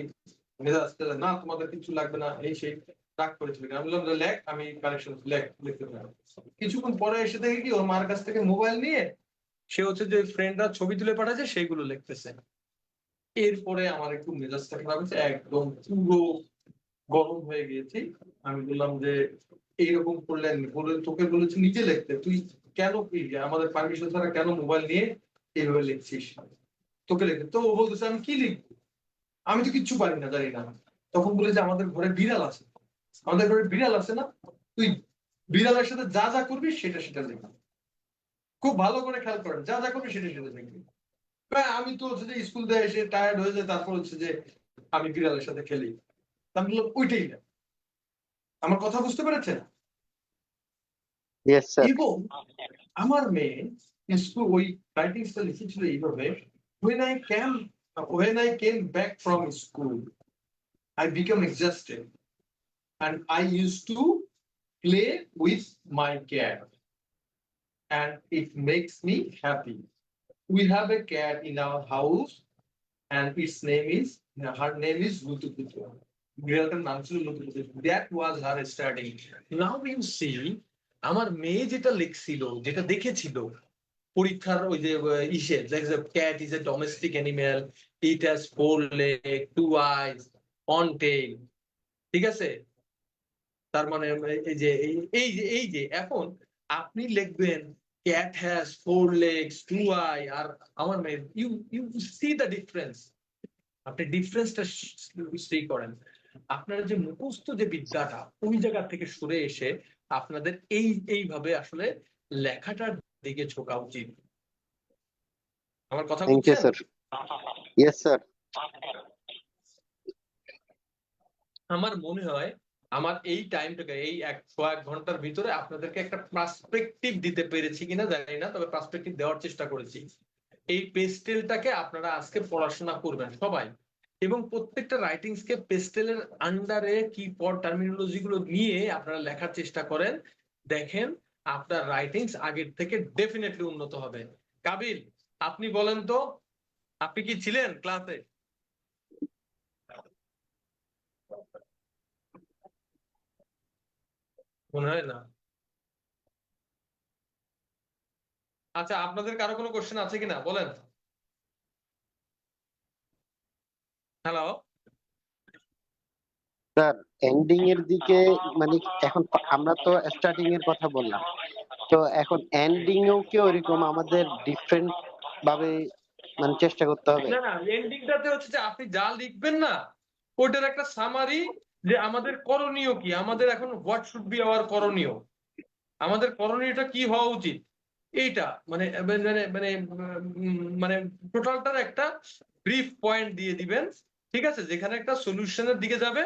মেজাজ টেজাজ, না তোমাদের কিছু লাগবে না, এই সেই রাগ করেছিল। আমি বললাম যে লেখ, আমি কারেকশন লিখতে পারবো। কিছুক্ষণ পরে এসে দেখি কি ওর মার কাছ থেকে মোবাইল নিয়ে সে হচ্ছে যে ফ্রেন্ডরা ছবি তুলে পাঠাচ্ছে সেইগুলো লিখতেছে। এরপরে আমার একটু মেজাজটা খারাপ হয়েছে, একদম পুরো গরম হয়ে গিয়েছি। আমি বললাম যে এইরকম করলেন, বলে তোকে বলেছি নিজে লিখতে, তুই কেন কি আমাদের পারমিশন ছাড়া কেন মোবাইল নিয়ে এইভাবে লিখছিস, তোকে লিখতে। তো ও বলতেছে আমি কি লিখবো, আমি তো কিচ্ছু পারি না, জানি না। তখন বলে যে আমাদের ঘরে বিড়াল আছে, আমাদের ঘরে বিড়াল আছে না, তুই বিড়ালের সাথে যা যা করবি সেটা সেটা লিখবি। খুব ভালো করে খেয়াল করেন, যা যা করবি সেটা সেটা লিখবি। আমি তো হচ্ছে যে স্কুল থেকে এসে টায়ার্ড হয়ে যায়, তারপর হচ্ছে যে আমি বিড়ালের সাথে খেলি। আমি বললাম ওইটাই না। আমার কথা বুঝতে পেরেছেন? Yes sir. এবং আমার মেয়ে স্কুল ওই রাইটিংসটা লিখেছিল এইভাবে, when I came back from school I became exhausted and I used to play with my cat and it makes me happy. We have a cat in our house and her name is Lutuputu. বিড়ালটার নাম ছিল লুতুপুতু। That was her study. Now you see, আমার মেয়ে যেটা লিখছিল, যেটা দেখেছিল পরীক্ষার ওই যে ইসে, cat is a domestic animal, it has 4 leg, 2 eyes, on tail। ঠিক আছে, তার মানে এই যে এই যে এখন আপনি লিখবেন ক্যাট হ্যাজ 4 legs, 2 eye, আর আমার মেয়ে, ইউ সি দ্য ডিফারেন্স। আপনি ডিফারেন্সটা সৃষ্টি করেন। আপনার যে মুখস্থ যে বিদ্যাটা, ওই জায়গা থেকে সরে এসে আপনাদের এইভাবে আসলে লেখাটার দিকে ঝোঁকা উচিত। আমার কথা থ্যাংক ইউ বুঝছেন? স্যার। Yes sir. আমার মনে হয় আমার এই টাইমটাকে, এই 1 ঘন্টার ভিতরে আপনাদেরকে একটা পার্সপেক্টিভ দিতে পেরেছি কিনা জানি না, তবে পার্সপেক্টিভ দেওয়ার চেষ্টা করেছি। এই পেস্টেলটাকে আপনারা আজকে পড়াশোনা করবেন সবাই, এবং প্রত্যেকটা রাইটিংস কে পেস্টেলের আন্ডারে কি পর টার্মিনোলজি গুলো নিয়ে আপনারা লেখার চেষ্টা করেন, দেখেন আপনার রাইটিংস আগের থেকে ডেফিনেটলি উন্নত হবে। কাবিল, আপনি বলেন তো, আপনি কি ছিলেন ক্লাসে? মনে হয় না। আচ্ছা, আপনাদের কারো কোনো কোশ্চেন আছে কিনা বলেন। হ্যালো। স্যার, এন্ডিং এর দিকে মানে এখন আমরা তো স্টার্টিং এর কথা বললাম, তো এখন এন্ডিং এও কি ওইরকম আমাদের ডিফারেন্ট ভাবে মানে চেষ্টা করতে হবে? না না, এন্ডিংটাতে হচ্ছে যে আপনি যা লিখবেন না, ওইটার একটা সামারি, যে আমাদের করণীয় কি, আমাদের এখন হোয়াট শুড বি আওয়ার করণীয়, আমাদের করণীয়টা কি হওয়া উচিত, এইটা মানে মানে মানে মানে টোটালটার একটা ব্রিফ পয়েন্ট দিয়ে দিবেন। ঠিক আছে, যেখানে একটা সলিউশনের দিকে যাবে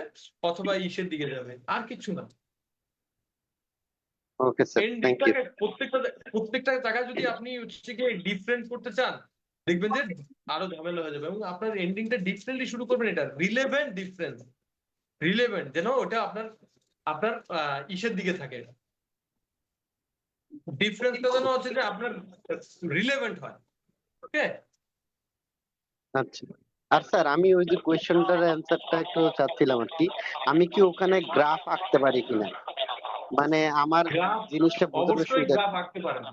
অথবা ইসের দিকে যাবে, আর কিছু না। Okay sir, thank you. এন্ডিংটাকে প্রত্যেকটা জায়গায় যদি আপনি হচ্ছে গিয়ে ডিফারেন্ট করতে চান, দেখবেন যে আরো ঝামেলা হয়ে যাবে। এবং আপনার এন্ডিংটা ডিফারেন্টলি শুরু করবেন, এটা রিলেভেন্ট ডিফারেন্স, রিলেভেন্ট যেন ওটা আপনার আপনার ইসের দিকে থাকে, ডিফারেন্সটা যেন হচ্ছে যে আপনার রিলেভেন্ট হয়। ওকে। আচ্ছা, আর স্যার আমি ওই যে কোয়েশ্চেনটার অ্যান্সারটা একটু চাচ্ছিলাম আর কি, আমি কি ওখানে গ্রাফ আঁকতে পারি কিনা, মানে আমার গ্রাফ, জিনিসটা বোঝানোর অবশ্যই সুবিধা। গ্রাফ আঁকতে পারেন,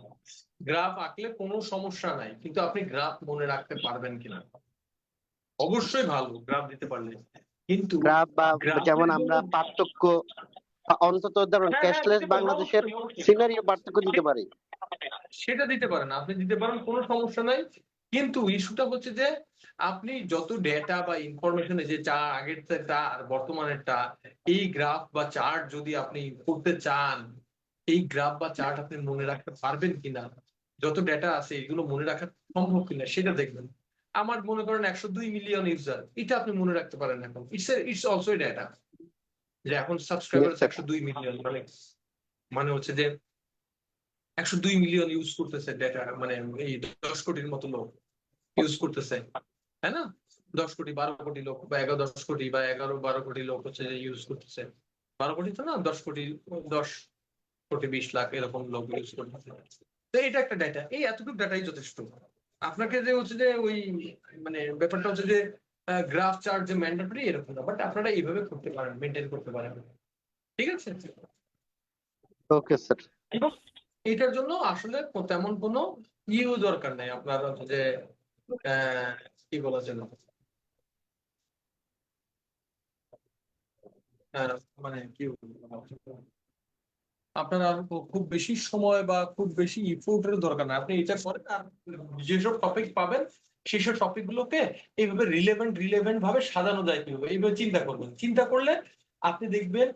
গ্রাফ আঁকলে কোনো সমস্যা নাই, কিন্তু আপনি গ্রাফ মনে রাখতে পারবেন কিনা, অবশ্যই ভালো গ্রাফ দিতে পারলে, কিন্তু গ্রাফ বা যেমন গ্রাফের জন্য আমরা পার্থক্য অন্তত ধরুন হ্যাঁ হ্যাঁ ক্যাশলেস দিতে পারেন, বাংলাদেশের অবশ্যই অবশ্যই সিনারিও পার্থক্য দিতে পারি। সেটা দিতে পারেন, আপনি দিতে পারেন, কোনো সমস্যা নাই। কিন্তু ইস্যুটা হচ্ছে যে আপনি যত ডেটা বা ইনফরমেশন, যে চা আগেরটা আর বর্তমানেরটা, এই গ্রাফ বা চার্ট যদি আপনি করতে চান, এই গ্রাফ বা চার্ট আপনি মনে রাখতে পারবেন কিনা, যত ডেটা আছে এগুলো মনে রাখা সম্ভব কিনা সেটা দেখবেন। আমার মনে করেন 102 মিলিয়ন ইউজার, এটা আপনি মনে রাখতে পারেন এখন, ইটস অলসো ডেটা, যে এখন ইয়েস সাবস্ক্রাইবার স্যার। 102 মিলিয়ন, মানে মানে হচ্ছে যে 102 মিলিয়ন ইউজ করতেছে ডেটা, মানে এই 10 কোটির মতো লোক ইউজ করতেছে, তাই না? 10 কোটি 12 কোটি লোক, বা 10 কোটি বা 11-12 কোটি লোক হচ্ছে যে ইউজ করতেছে, 12 কোটি তো না, 10 কোটি, 10 কোটি 20 লাখ এরকম লোক ইউজ করতেছে। তো এটা একটা ডাটা, এই এতটুকু ডাটাই যথেষ্ট। আপনাকে যে হচ্ছে যে ওই মানে ব্যাপারটা হচ্ছে যে গ্রাফ চার্ট যে ম্যান্ডেটরি এরকম না, বাট আপনারা এইভাবে করতে পারেন, মেনটেন করতে পারেন। ঠিক আছে। Okay sir. এবং এটার জন্য আসলে তেমন কোনো ইউ দরকার নাই আপনার হচ্ছে যে কি বলা যেন মানে কি বলবো, আপনার আর খুব বেশি সময় বা খুব বেশি ইফোর্টের দরকার নাই, আপনি এটা করেন আর যেসব টপিক পাবেন সেসব টপিক গুলোকে এইভাবে রিলেভেন্ট ভাবে সাজানো যায় কিভাবে, এইভাবে চিন্তা করবেন, চিন্তা করলে আপনি দেখবেন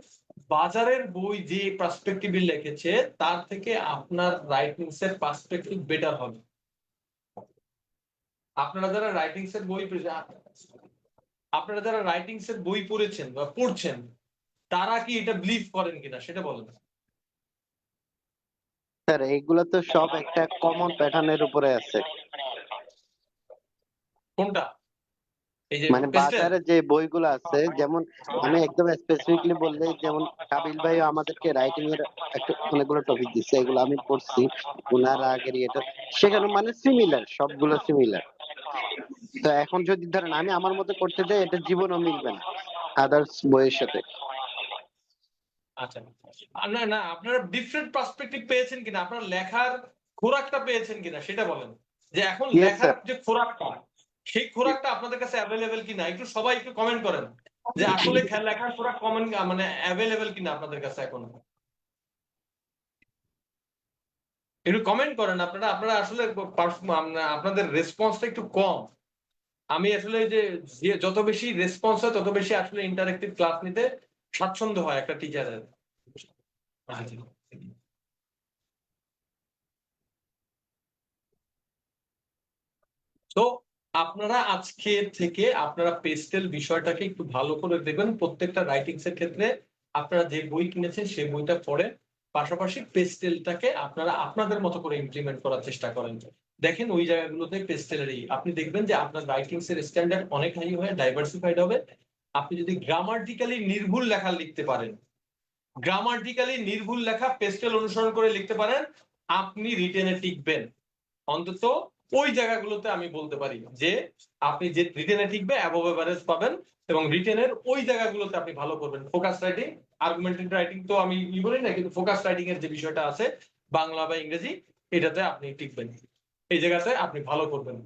বাজারের বই যে পার্সপেক্টিভে লিখেছে তার থেকে আপনার রাইটিংস এর পার্সপেক্টিভ বেটার হবে। আপনারা যারা রাইটিংস এর বই আপনারা যারা রাইটিংস এর বই পড়েছেন বা পড়ছেন, তারা কি এটা বিলিভ করেন কিনা সেটা বলেন। স্যার এইগুলো তো সব একটা কমন প্যাটার্নের উপরে আছে, কোনটা? এই যে মানে পেস্টেল। বাজারে যে বইগুলো আছে, যেমন আমি একদম স্পেসিফিকলি বললে, যেমন কাবিল ভাই আমাদেরকে রাইটিং এর একটা অনেকগুলো টপিক দিচ্ছে, এগুলো আমি পড়ছি ওনার আগের এটা, সেখানে মানে সিমিলার, সবগুলো সিমিলার। তো এখন যদি ধরেন আমি আমার মতো করতে যাই, এটা জীবনও মিলবে না আদার্স বইয়ের সাথে। আচ্ছা, না না, আপনারা ডিফারেন্ট পার্সপেক্টিভ পেয়েছেন কিনা, আপনার লেখার খোরাকটা পেয়েছেন কিনা সেটা বলেন, যে এখন ইয়েস লেখার স্যার। যে খোরাকটা, সেই খোরাকটা আপনাদের কাছে অ্যাভেলেবেল কিনা, একটু সবাই একটু কমেন্ট করেন যে আসলে লেখার খোরাক কমন মানে অ্যাভেলেবেল কিনা আপনাদের কাছে এখন, একটু কমেন্ট করেন আপনারা। আপনারা আসলে আপনাদের রেসপন্সটা একটু কম। আমি আসলে যে যত বেশি রেসপন্স হয় তত বেশি আসলে ইন্টারেক্টিভ ক্লাস নিতে স্বাচ্ছন্দ্য হয় একটা টিচারের। তো আপনারা আজকে থেকে আপনারা পেস্টেল বিষয়টাকে একটু ভালো করে দেখবেন, প্রত্যেকটা রাইটিংস এর ক্ষেত্রে আপনারা যে বই কিনেছেন সেই বইটা পড়ে পাশাপাশি পেস্টেলটাকে আপনারা আপনাদের মতো করে ইমপ্লিমেন্ট করার চেষ্টা করেন। দেখেন ওই জায়গাগুলোতে পেস্টেলারি আপনি দেখবেন যে আপনার রাইটিংস এর স্ট্যান্ডার্ড অনেক হাই হয়ে ডাইভার্সিফাইড হবে। আপনি যদি গ্রামাটিক্যালি নির্ভুল লেখা লিখতে পারেন, গ্রামাটিক্যালি নির্ভুল লেখা পেস্টেল অনুসরণ করে লিখতে পারেন, আপনি রিটেনে টিকবেন। অন্তত ওই জায়গাগুলোতে আমি বলতে পারি যে আপনি যে রিটেনে টিকবে অ্যাবভ এভারেজ পাবেন, এবং রিটেনের ওই জায়গাগুলোতে আপনি ভালো করবেন। ফোকাস রাইটিং, আর্গুমেন্টেড রাইটিং তো আমি বলি না, কিন্তু ফোকাস রাইটিং এর যে বিষয়টা আছে বাংলা বা ইংরেজি, এটাতে আপনি টিকবেন, এই জায়গাতে আপনি ভালো করবেন।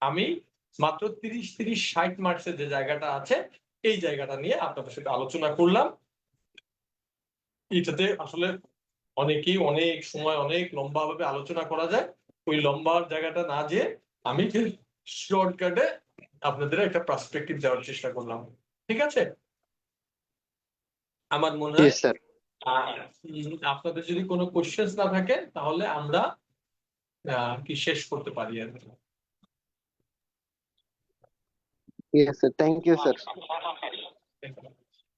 আমি মাত্র 30-60 মার্কসের যে জায়গাটা আছে এই জায়গাটা নিয়ে আপনাদের সাথে আলোচনা করলাম। এটাতে আসলে অনেকেই অনেক সময় অনেক লম্বা ভাবে আলোচনা করা যায়, ওই লম্বা জায়গাটা না যেয়ে আমি শর্টকাটে আপনাদের একটা পার্সপেক্টিভ দেওয়ার চেষ্টা করলাম। ঠিক আছে, আমার মনে হয় স্যার আপনাদের যদি কোনো কোশ্চেন না থাকে তাহলে আমরা কি শেষ করতে পারি আর কি। Yes sir, thank you sir.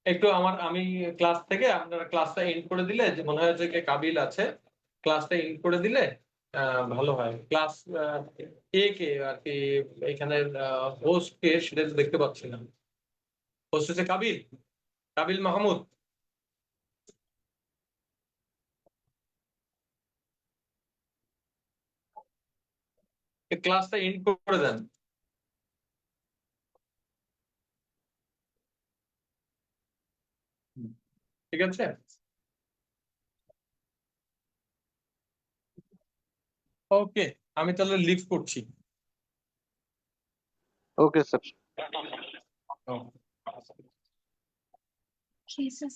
একটু আমি ক্লাস থেকে আপনারা ক্লাসটা এন্ড করে দিলে, যে মনে হয় যে কাবিল আছে, ক্লাসটা এন্ড করে দিলে ভালো হয়। ক্লাস কে আর কি এখানে হোস্ট কে সেটা তো দেখতে পাচ্ছি না। হোস্ট হচ্ছে কাবিল, কাবিল মাহমুদ। ক্লাসটা এন্ড করে দেন। ঠিক আছে, ওকে, আমি তাহলে লিভ করছি। Okay sir. Okay. Jesus.